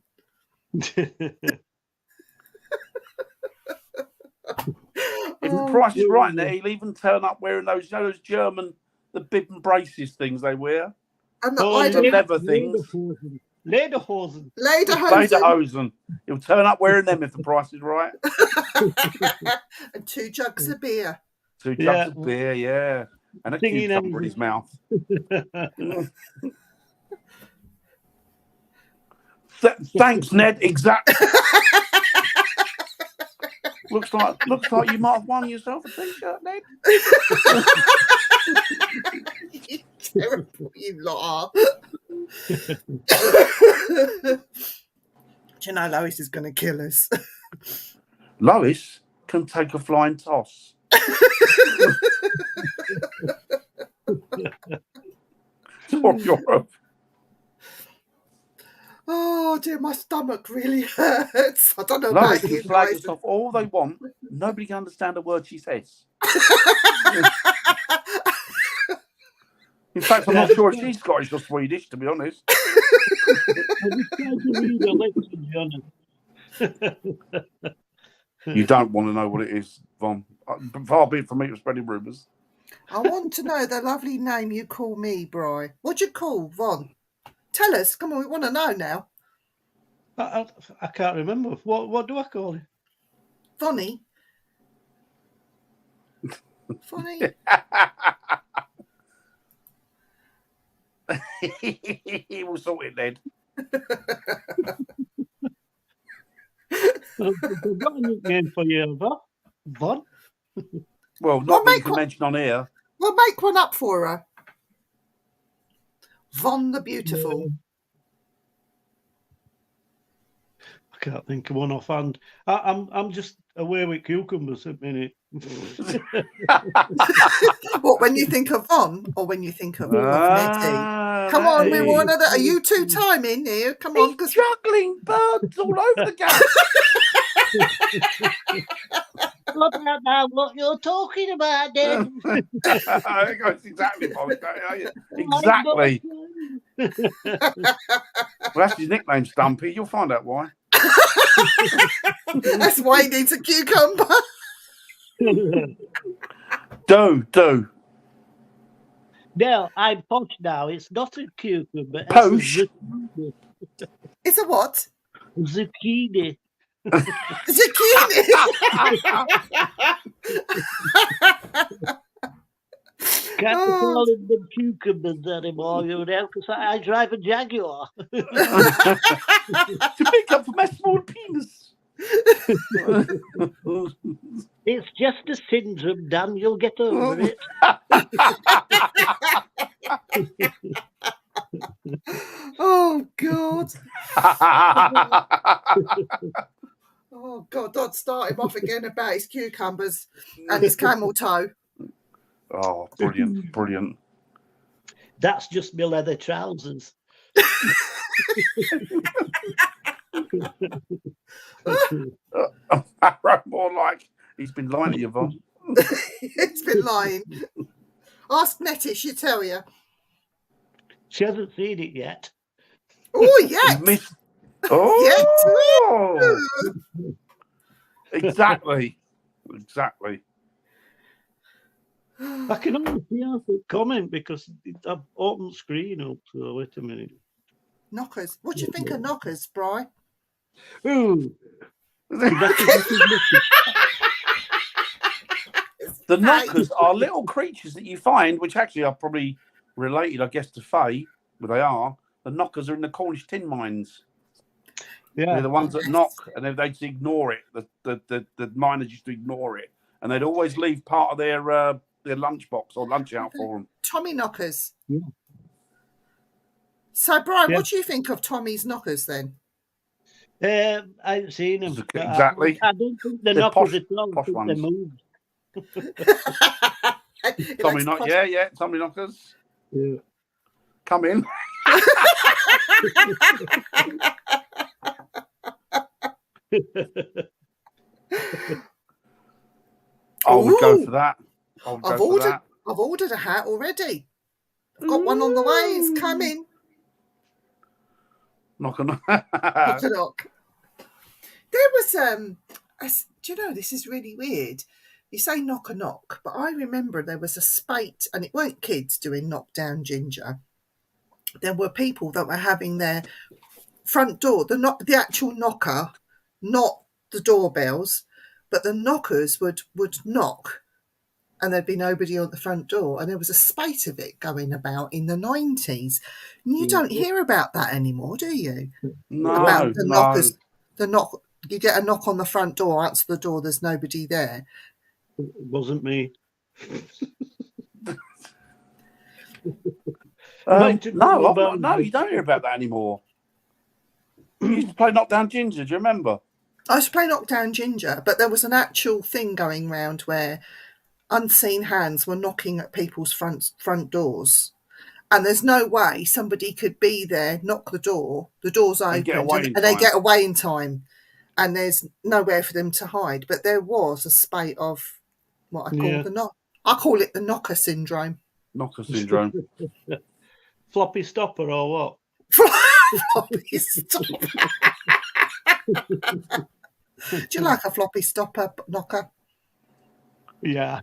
If the price is right there, he'll even turn up wearing those German, the bib and braces things they wear. And the leather things. Lederhosen. Lederhosen. He'll turn up wearing them if the price is right. And 2 jugs of beer. 2 jugs of beer, yeah. And a cucumber in his mouth. Thanks, Ned. Exactly. Looks like you might have won yourself a t-shirt, Ned. You terrible, you lot are. Do you know Lois is going to kill us? Lois can take a flying toss. Oh dear, my stomach really hurts. I don't know Lois about can you flag guys. us off all they want. Nobody can understand a word she says. In fact, I'm not sure if she's Scottish or Swedish, to be honest. You don't want to know what it is, Von. Far be it from me to spreading rumours. I want to know the lovely name you call me, Bry. What do you call Von? Tell us. Come on, we want to know now. I can't remember. What do I call it? Vonnie. Vonnie. We'll sort it, Ned. I've got a nickname for you, Von. Well, not that you can mention on here. We'll make one up for her. Von the Beautiful. I can't think of one offhand. I'm just away with cucumbers at the minute. What, when you think of Von or when you think of Nettie? Come on, we want to. Are you 2 timing here? Come on, because juggling birds all over the gap. What about what you're talking about, then? That's exactly, Polly. Exactly. Well, that's his nickname, Stumpy. You'll find out why. That's why he needs a cucumber. Do. No, I'm posh now. It's not a cucumber. It's Posh. a zucchini. It's a what? Zucchini. Zucchini. Can't Oh. call them cucumbers anymore, you know, because I drive a Jaguar. To make up for my small penis. It's just a syndrome, Dan. You'll get over it. Oh God. Oh God, I'd start him off again about his cucumbers and his camel toe. Oh, brilliant, brilliant. That's just my leather trousers. More like he's been lying to you, Von. It's been lying. Ask Nettie, she'll tell you. She hasn't seen it yet. Oh, yet. Miss. Oh, exactly. I can only see half the comment because I've opened the screen up. So wait a minute. Knockers. What do you think of knockers, Bri? Ooh. The knockers are little creatures that you find, which actually are probably related, I guess, to Fae, where they are. The knockers are in the Cornish tin mines. Yeah. They're the ones that knock, and they just ignore it. The miners used to ignore it, and they'd always leave part of their lunchbox or lunch out for them. Tommy knockers. Yeah. So, Brian, what do you think of Tommy's knockers then? I haven't seen them. Exactly. I don't think they're knockers at all. I think they're moved. Tommy knockers. Yeah. Tommy knockers. Yeah. Come in. I would go for that. I've ordered a hat already. I've got one on the way. It's coming. Knock a knock. Knock a knock. There was do you know, this is really weird. You say knock a knock, but I remember there was a spate, and it weren't kids doing knock down ginger. There were people that were having their front door, the actual knocker, not the doorbells, but the knockers would knock, and there'd be nobody on the front door, and there was a spate of it going about in the 90s. And you don't hear about that anymore, do you? No, about the knockers. The knock. You get a knock on the front door, answer the door, there's nobody there. It wasn't me. No, you don't hear about that anymore. You used to play Knockdown Ginger, do you remember? I used to play Knockdown Ginger, but there was an actual thing going round where unseen hands were knocking at people's front doors. And there's no way somebody could be there, knock the door's open, and they get away in time. And there's nowhere for them to hide. But there was a spate of what I call I call it the knocker syndrome. Knocker syndrome. Floppy stopper or what? Floppy stopper. Do you like a floppy stopper knocker? Yeah.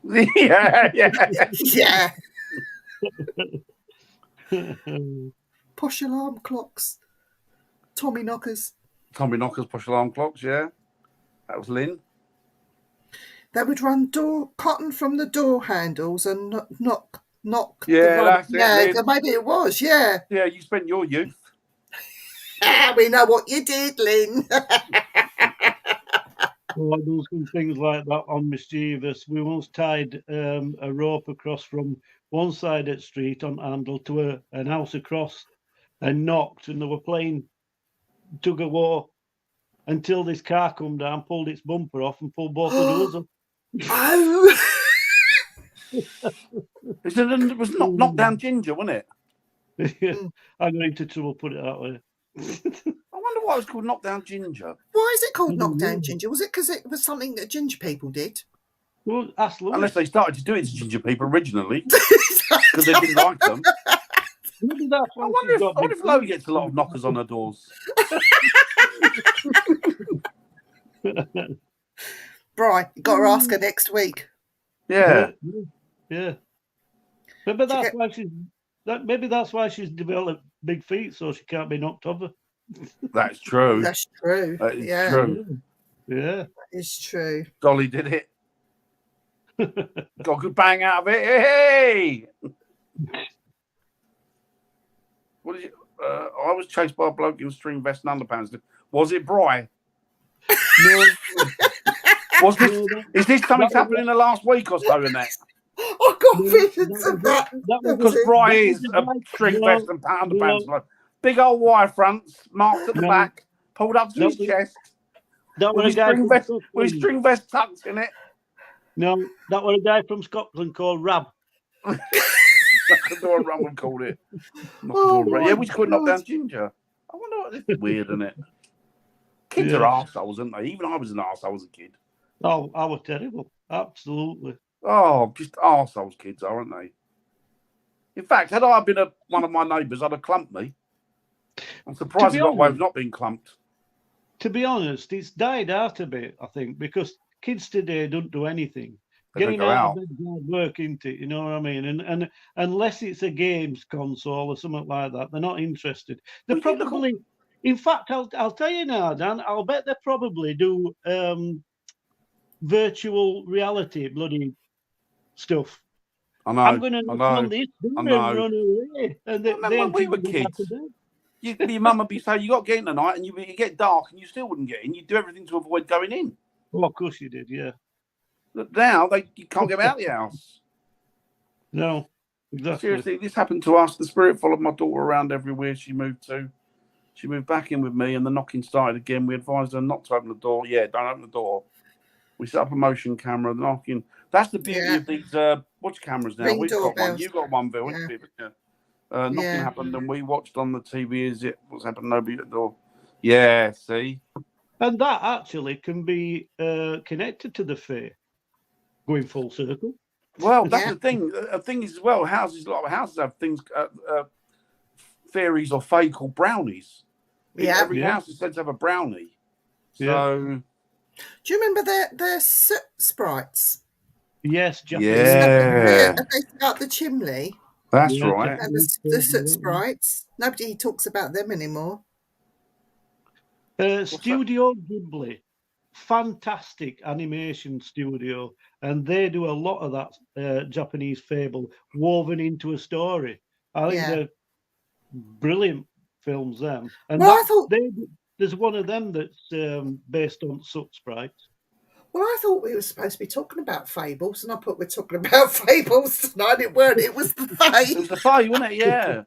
Yeah. Push alarm clocks. Tommy knockers. Tommy knockers, push alarm clocks, yeah. That was Lynn. They would run cotton from the door handles and knock. Yeah, that's it. Yeah, maybe it was, yeah. Yeah, you spent your youth. We know what you did, Lynn. Well, there was some things like that on Mischievous. We once tied a rope across from one side of the street on handle to an house across and knocked, and they were playing tug of war until this car come down, pulled its bumper off and pulled both the doors up. Oh! It was Knockdown Ginger, wasn't it? Yeah, I got into trouble, put it that way. I wonder why it was called Knockdown Ginger. Why is it called Knockdown Ginger? Was it because it was something that ginger people did? Well, ask Lois. Unless they started to do it to ginger people originally, because they didn't like them. I wonder if Lois gets a lot of knockers on her doors. Right, you got to ask her next week. Yeah. Yeah. Maybe that's why she's developed big feet, so she can't be knocked over. That's true. That's true. That is Yeah. true. Yeah. It's true. Dolly did it. Got a good bang out of it. Hey! What did you? I was chased by a bloke in string vest and underpants. Was it Bry? No. Is this something happened in the last week or so in that? I got visions of that. Because Bry is a string vest and underpants. Big old wire fronts, marked at the back, pulled up to his chest. With his string vest tucked in it. No, that was a guy from Scotland called Rab. Knock-a-door Rum would call it. Yeah, we couldn't knock down Ginger. I wonder what this is weird, isn't it? Kids are arseholes, aren't they? Even I was an arsehole as a kid. Oh, I was terrible. Absolutely. Oh, just arseholes kids, aren't they? In fact, had I been one of my neighbours, I'd have clumped me. I'm surprised I got away with not being clumped. To be honest, it's died out a bit, I think, because kids today don't do anything. Getting out of bed is hard work, isn't it? You know what I mean? And unless it's a games console or something like that, they're not interested. They probably, in fact, I'll tell you now, Dan, I'll bet they probably do virtual reality bloody stuff. I know. I'm going to run this and run away. And when we were kids, your mum would be saying, you got to get in tonight, and you get dark, and you still wouldn't get in. You'd do everything to avoid going in. Well, of course you did, yeah. But now you can't get out of the house. No, exactly. Seriously, this happened to us. The spirit followed my daughter around everywhere she moved to. She moved back in with me, and the knocking started again. We advised her not to open the door. Yeah, don't open the door. We set up a motion camera, knocking. That's the beauty of these watch cameras now. We've got one. You've got one, Bill. Yeah. Nothing happened, and we watched on the TV. What's happened? Nobody at the door. Yeah, see. And that actually can be connected to the fair, going full circle. Well, that's the thing. The thing is, as well, a lot of houses have things, fairies or fae called brownies. Yeah. Every house is said to have a brownie. So, do you remember their soot sprites? Yes, Japanese. Yeah. They start the chimney. That's right. And the soot sprites. Nobody talks about them anymore. Studio Ghibli, fantastic animation studio, and they do a lot of that Japanese fable woven into a story. I think they're brilliant films. Them, and I thought there's one of them that's based on soot sprites. Well, I thought we were supposed to be talking about Fables, and I thought we're talking about Fables tonight. It weren't. It was the Fae. It was the Fae, wasn't it? Yeah.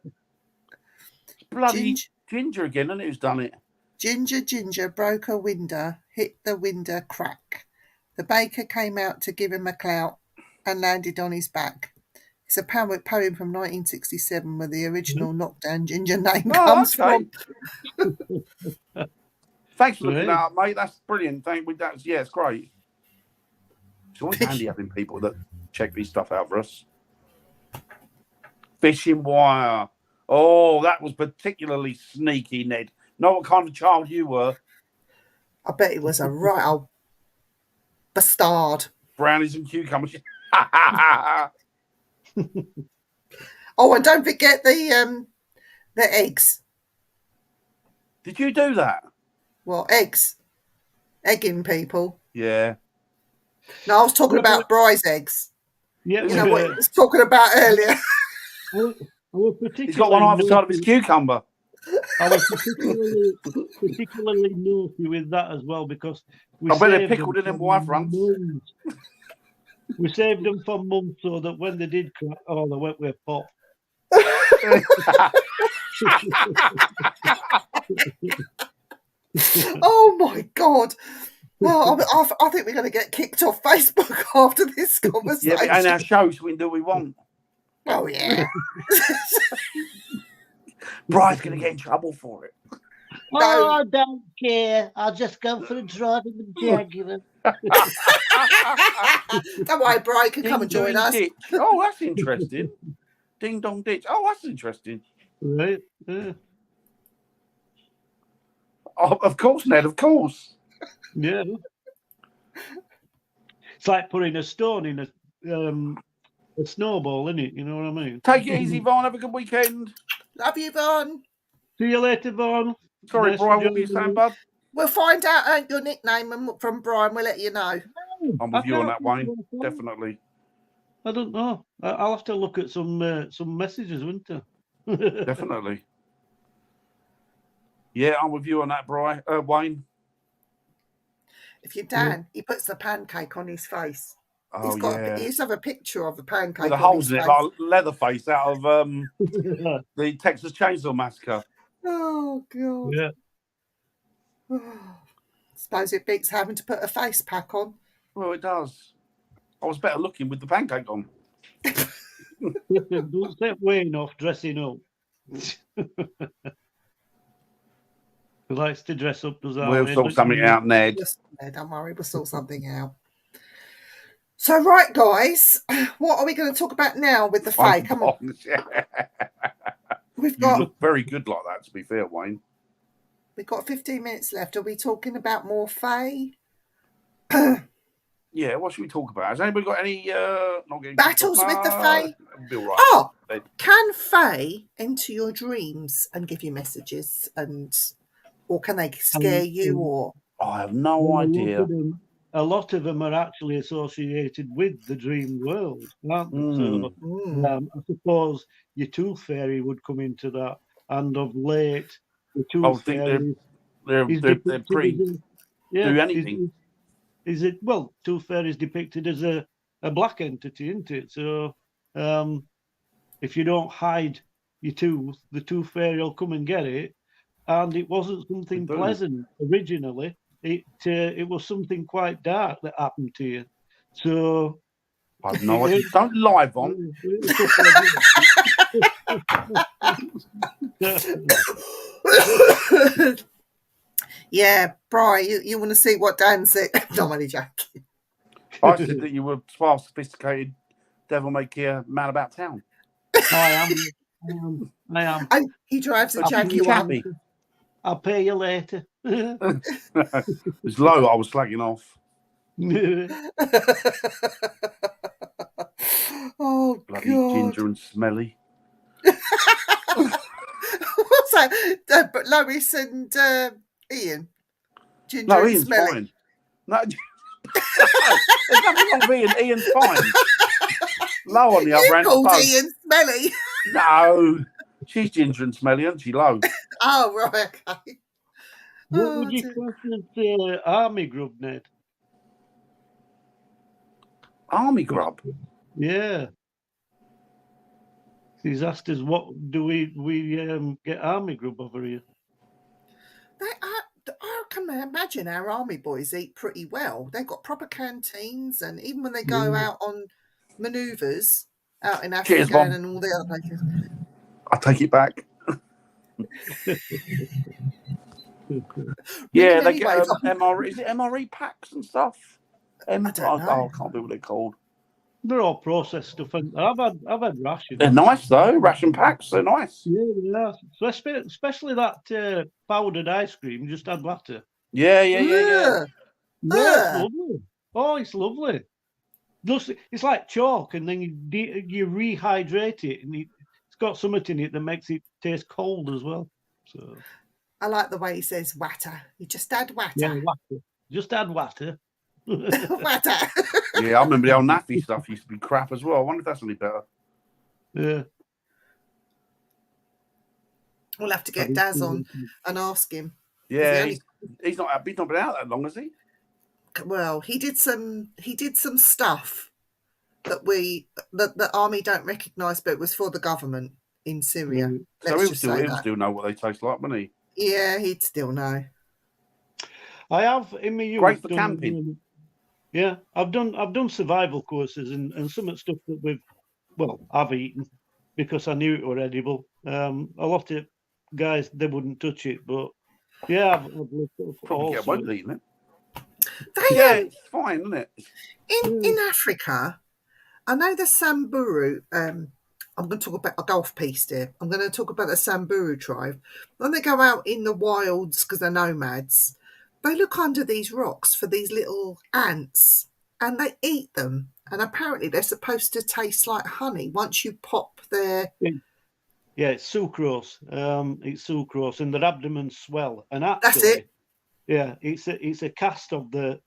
Bloody Ginger again, and who's done it? Ginger broke a window, hit the window crack. The baker came out to give him a clout and landed on his back. It's a poem from 1967 where the original Knockdown Ginger name comes from. Thanks for looking that up, mate. That's brilliant. It's great. It's always handy having people that check these stuff out for us. Fishing wire. Oh, that was particularly sneaky, Ned. Know what kind of child you were? I bet it was a right old bastard. Brownies and cucumbers. Oh, and don't forget the eggs. Did you do that? Well, eggs. Egging people. Yeah. No, I was talking about Bry's eggs. Yeah, you know what he was talking about earlier. He's got one either side of his cucumber. I was particularly naughty with that as well because I bet they're pickled in them wire fronts. We saved them for months so that when they did crack, they went with pop. Oh my God. Well, I think we're going to get kicked off Facebook after this conversation. Yeah, and our show, so we can do what we want. Oh, yeah. Brian's going to get in trouble for it. No, I don't care. I'll just go for a drive in the Jaguar. Don't worry, Brian can come and join us. Ditch. Oh, that's interesting. Ding dong ditch. Oh, that's interesting. Right. Yeah. Oh, of course, Ned. Of course. Yeah. It's like putting a stone in a snowball, isn't it? You know what I mean? Take it easy, Vaughn. Have a good weekend. Love you, Vaughn. See you later, Vaughn. Sorry, Nice Brian, to what were you join saying, you. bud? We'll find out your nickname from Brian. We'll let you know. I'm I with you on can't that, Wayne. remember. Definitely. I don't know. I'll have to look at some messages, won't I? Definitely. Yeah, I'm with you on that, Brian. Wayne. If you're Dan, he puts the pancake on his face. Oh, yeah. He used to have a picture of the pancake With the on holes his in it, face. like Leatherface out of the Texas Chainsaw Massacre. Oh, God. Yeah. Suppose it beats having to put a face pack on. Well, it does. I was better looking with the pancake on. Don't set Wayne off dressing up. He likes to dress up, does that? We'll sort something out, Ned. Don't worry, we'll sort something out. So, right, guys, what are we going to talk about now with the Fae? Come on. You look very good like that, to be fair, Wayne. We've got 15 minutes left. Are we talking about more Fae? Yeah, what should we talk about? Has anybody got any battles with the Fae? Right. Oh, can Fae enter your dreams and give you messages, or can they scare you? Or I have no idea. A lot of them are actually associated with the dream world, aren't they? So I suppose your tooth fairy would come into that, and of late, the tooth fairy they're pretty do anything. Is it tooth fairy is depicted as a black entity, isn't it? So if you don't hide your tooth, the tooth fairy will come and get it, and it wasn't something pleasant originally. It was something quite dark that happened to you. So I have no idea. Don't lie, Von. Yeah, Brian, you want to see what Dan said? Not only joking. I said that you were far sophisticated devil-may-care man about town. I am. And he drives a Jaguar. I'll pay you later. It's low. I was slagging off. Oh, bloody God. Ginger and smelly. What's that? But Lois and Ian. Ginger and Ian's smelly. fine. No, there's nothing wrong with Ian. Ian's fine. Low on the other end. Called Ian smelly. No, she's Ginger and smelly, isn't she? Low. Oh, right. Okay. What would you class as army grub, Ned? Army grub? Yeah. He's asked us, what do we get army grub over here? I can imagine our army boys eat pretty well. They've got proper canteens, and even when they go out on manoeuvres out in Africa and all the other places. I take it back. Yeah, they get MRE. Is it MRE packs and stuff? I don't know. I can't remember what they're called. They're all processed stuff. I've had rations. They're nice though. Ration packs. They're nice. Yeah. So especially that powdered ice cream. Just add water. Yeah. Yeah, it's lovely. Oh, it's lovely. It's like chalk, and then you rehydrate it, and it's got something in it that makes it taste cold as well. So I like the way he says water. You just add water. Yeah, water. Just add water. Water. Yeah, I remember the old nappy stuff used to be crap as well. I wonder if that's any better. Yeah. We'll have to get Daz on and ask him. Yeah, he's not been out that long, has he? Well, he did some stuff that the army don't recognise, but it was for the government in Syria. So he'll still know what they taste like, won't he? Yeah, he'd still know. I have in my youth. Great for camping. Yeah, I've done survival courses and some of the stuff that I've eaten because I knew it were edible. A lot of guys, they wouldn't touch it, but yeah, I've probably get away with eating it. It's fine, isn't it? In Africa, I know the Samburu. I'm going to talk about a golf piece here. I'm going to talk about the Samburu tribe. When they go out in the wilds because they're nomads, they look under these rocks for these little ants and they eat them. And apparently they're supposed to taste like honey once you pop their... Yeah, it's sucrose. It's sucrose, and their abdomens swell. And That's actually, it. yeah, it's a cast of the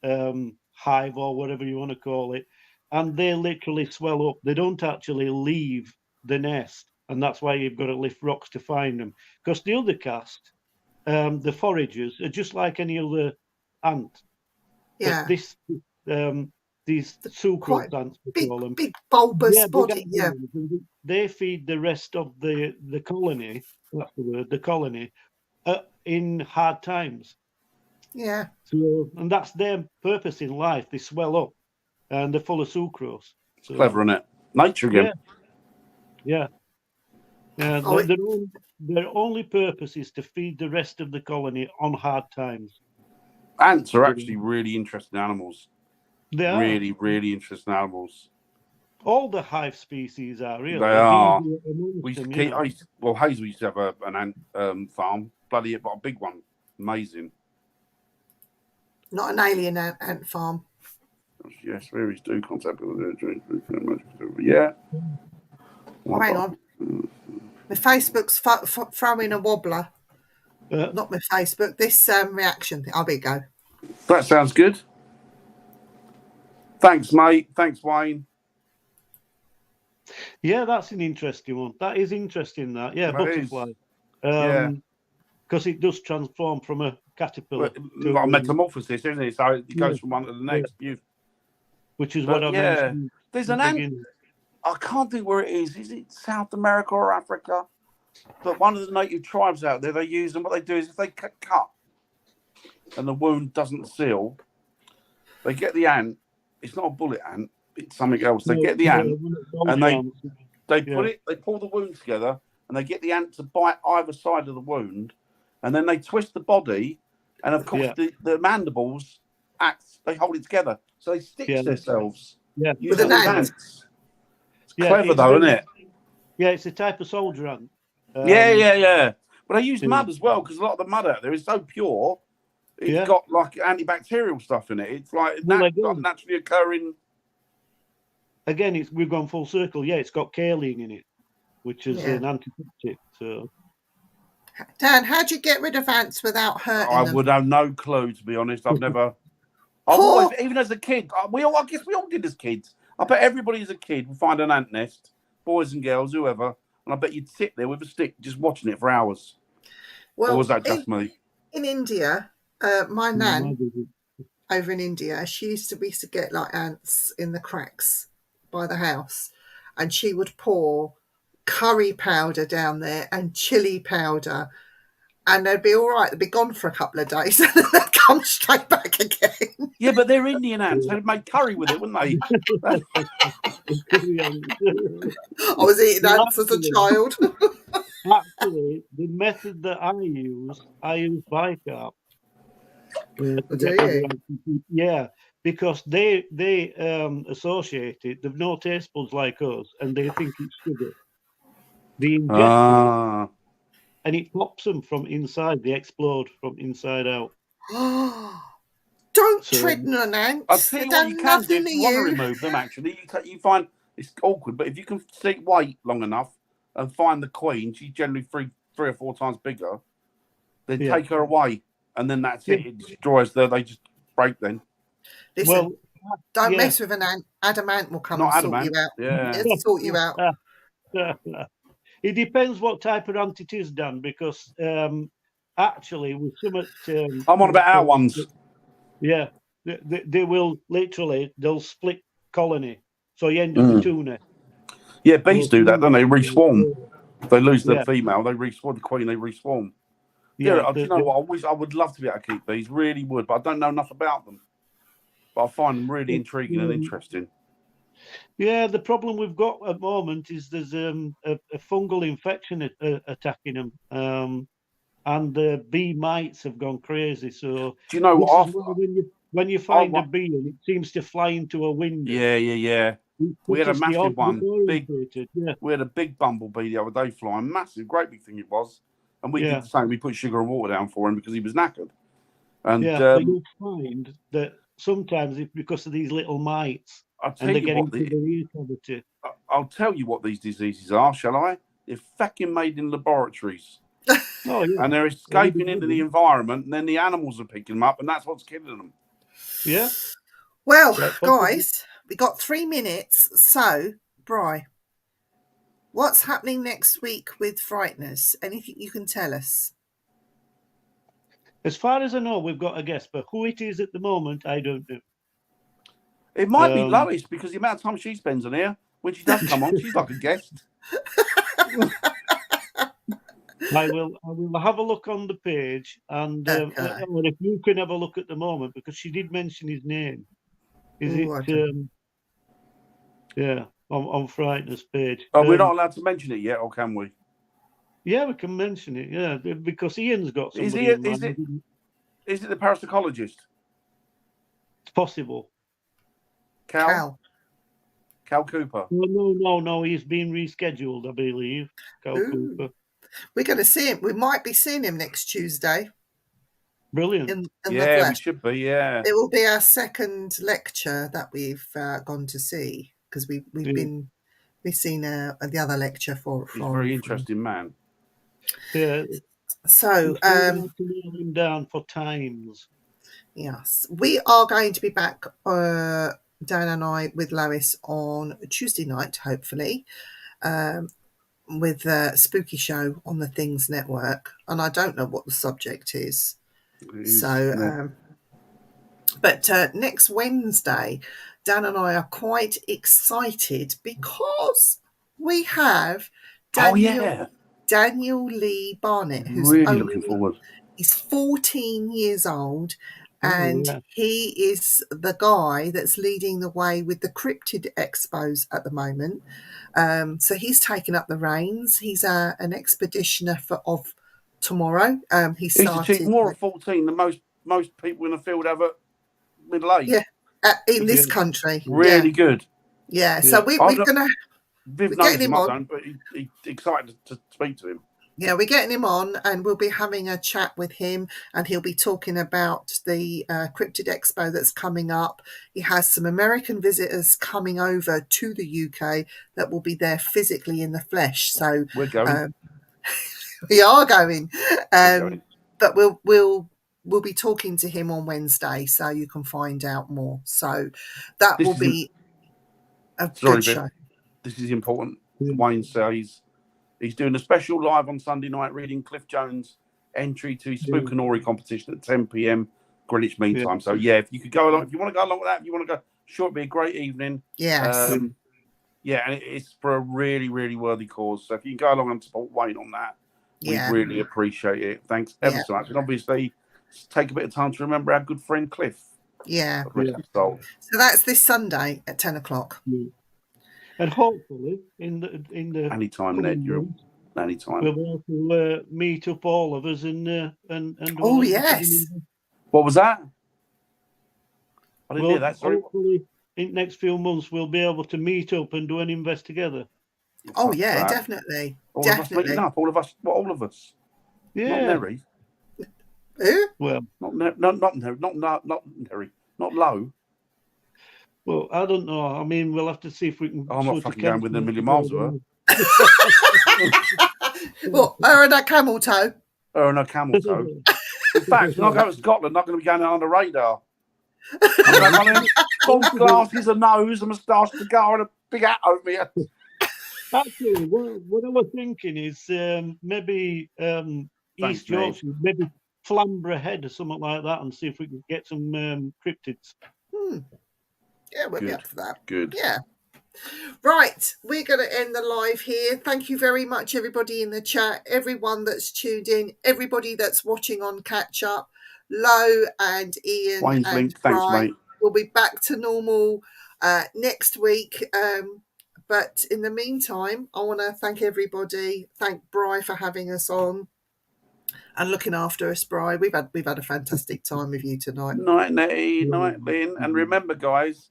hive or whatever you want to call it, and they literally swell up. They don't actually leave the nest, and that's why you've got to lift rocks to find them. Because the other cast, the foragers, are just like any other ant. Yeah. But this, these sucrose Quite ants, we big, call them. big bulbous Yeah, body. Yeah. They feed the rest of the colony. That's the word, the colony, in hard times. Yeah. So, and that's their purpose in life. They swell up, and they're full of sucrose. So, Clever, isn't it? Nature again. Yeah. Their only purpose is to feed the rest of the colony on hard times. Ants are actually really interesting animals. They are. Really, really interesting animals. All the hive species are really. They are. Hazel used to have an ant farm. Bloody, but a big one. Amazing. Not an alien ant farm. Yes, fairies do contact with yeah. Oh, hang on. My Facebook's throwing a wobbler. Not my Facebook. This reaction. I'll be go. That sounds good. Thanks, mate. Thanks, Wayne. Yeah, that's an interesting one. That is interesting. That butterfly. Because it does transform from a caterpillar to a metamorphosis, isn't it? So it goes from one to the next. Which is what I mentioned. There's an ant. I can't think where it is. Is it South America or Africa? But one of the native tribes out there, they use them. What they do is if they cut and the wound doesn't seal, they get the ant. It's not a bullet ant. It's something else. They get the ant and they put it. They pull the wound together and they get the ant to bite either side of the wound, and then they twist the body, and of course the mandibles they hold it together, so they stitch themselves. With an ant. It's clever though, isn't it? Yeah, it's a type of soldier ant. Yeah. But they use mud as well, because a lot of the mud out there is so pure. It's got like antibacterial stuff in it. It's like naturally occurring. Again, we've gone full circle. Yeah, it's got kaolin in it, which is an antiseptic. So, Dan, how do you get rid of ants without hurting them? I would have no clue, to be honest. I've never. Even as a kid, I guess we all did as kids. I bet everybody as a kid would find an ant nest, boys and girls, whoever, and I bet you'd sit there with a stick just watching it for hours. Well, or was that just me? In India, my nan over in India, we used to get like ants in the cracks by the house, and she would pour curry powder down there and chili powder, and they'd be all right. They'd be gone for a couple of days, and then they'd come straight back again. Yeah, but they're Indian ants. They'd make curry with it, wouldn't they? I was eating ants as a child. Actually, the method that I use bicarb. Yeah, because they associate it. They've no taste buds like us, and they think it's sugar. They ingest it, and it pops them from inside. They explode from inside out. Don't tread on ants. I'll tell you what you can do if you want to remove them. Actually, you find it's awkward, but if you can wait long enough and find the queen, she's generally three or four times bigger. Then take her away, and then that's it. It destroys them. They just break then. Listen, don't mess with an ant. Adamant will come and sort you out. Yeah, it'll sort you out. It depends what type of ant it is, Dan, because actually with some I'm on about our ones. Yeah, they will they'll split colony, so you end up with two nests. Yeah, bees do that, don't they? Reswarm. If they lose the female, they reswarm. The queen, they reswarm. Yeah, you know what? I would love to be able to keep bees, really would, but I don't know enough about them. But I find them really intriguing and interesting. Yeah, the problem we've got at the moment is there's a fungal infection attacking them, and the bee mites have gone crazy. So do you know what? When you find a bee and it seems to fly into a window. Yeah. We had a massive one. We had a big bumblebee the other day flying, massive, great big thing it was. And we did the same. We put sugar and water down for him because he was knackered. And but you'll find that sometimes it's because of these little mites. I'll tell and they you get what. into the ear cavity. I'll tell you what these diseases are, shall I? They're fucking made in laboratories. Oh, yeah. And they're escaping into the environment, and then the animals are picking them up, and that's what's killing them. Yeah. Well, Quite possibly. guys, we got 3 minutes. So, Bri, what's happening next week with Frightners? Anything you can tell us? As far as I know, we've got a guest, but who it is at the moment, I don't know. It might be Lois, because the amount of time she spends on here, when she does come on, she's like a guest. I will have a look on the page, and or if you can have a look at the moment, because she did mention his name. Is it? Yeah, on Frightness page. Oh, we're not allowed to mention it yet, or can we? Yeah, we can mention it. Yeah, because Ian's got somebody. Is it the parapsychologist? It's possible. Cal Cooper. No. He's been rescheduled, I believe. Cal Cooper. We're going to see him. We might be seeing him next Tuesday. Brilliant. In yeah, we should be. Yeah, it will be our second lecture that we've gone to see, because we've seen the other lecture for. He's a very interesting man. Yeah. So to nail him down for times. Yes, we are going to be back, Dan and I, with Lois on Tuesday night, hopefully. With a spooky show on the Things Network, and I don't know what the subject is. But next Wednesday, Dan and I are quite excited because we have Daniel Lee Barnett, who's really looking forward. He's 14 years old, and he is the guy that's leading the way with the cryptid expos at the moment. So he's taken up the reins. He's an expeditioner of tomorrow. He's achieved more at 14 than most people in the field have at middle age. Yeah, in this country. Really good. Yeah, so we're going to... Viv knows him, I don't, but he's excited to speak to him. Yeah, we're getting him on, and we'll be having a chat with him, and he'll be talking about the Cryptid Expo that's coming up. He has some American visitors coming over to the UK that will be there physically in the flesh. So we're going. We are going. But we'll be talking to him on Wednesday, so you can find out more. So that will be a good show. This is important. Wayne says he's doing a special live on Sunday night reading Cliff Jones' entry to his Spook and Ori competition at 10 p.m. Greenwich Mean Time. So, if you could go along, if you want to go along with that, if you want to go, sure, it'd be a great evening. Yes. And it's for a really, really worthy cause. So if you can go along and support Wayne on that, we really appreciate it. Thanks ever so much. And obviously, take a bit of time to remember our good friend Cliff. Yeah. So that's this Sunday at 10 o'clock. Yeah. And hopefully, in the anytime, Ned, anytime we'll be able to meet up all of us and oh yes. What was that? I didn't hear that. Sorry. Hopefully, in the next few months, we'll be able to meet up and do an invest together. Oh yeah, definitely. All of us meeting up. All of us. What? All of us. Yeah. Not Nerry. Who? Well, not Nerry. Not Nerry. Not Low. Well, I don't know. I mean, we'll have to see if we can. I'm not fucking going within a million miles of her. What? Her and that camel toe? Her and her camel toe. In fact, when I go to Scotland, I'm not going to be going on the radar. I'm going to false glasses, a nose, a moustache, a cigar, and a big hat over me. Actually, what I was thinking is maybe East Yorkshire, maybe Flamborough Head or something like that, and see if we can get some cryptids. Yeah, we'll be up for that. Good. Yeah. Right, we're going to end the live here. Thank you very much, everybody in the chat, everyone that's tuned in, everybody that's watching on Catch Up, Lo and Ian Wayne's and link. Thanks, mate. We'll be back to normal next week. But in the meantime, I want to thank everybody. Thank Bri for having us on and looking after us, Bri. We've had a fantastic time with you tonight. Night, Nettie. Night, Lynn. And remember, guys,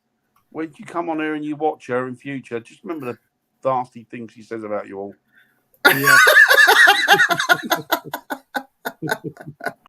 when you come on here and you watch her in future, just remember the nasty things she says about you all. Yeah.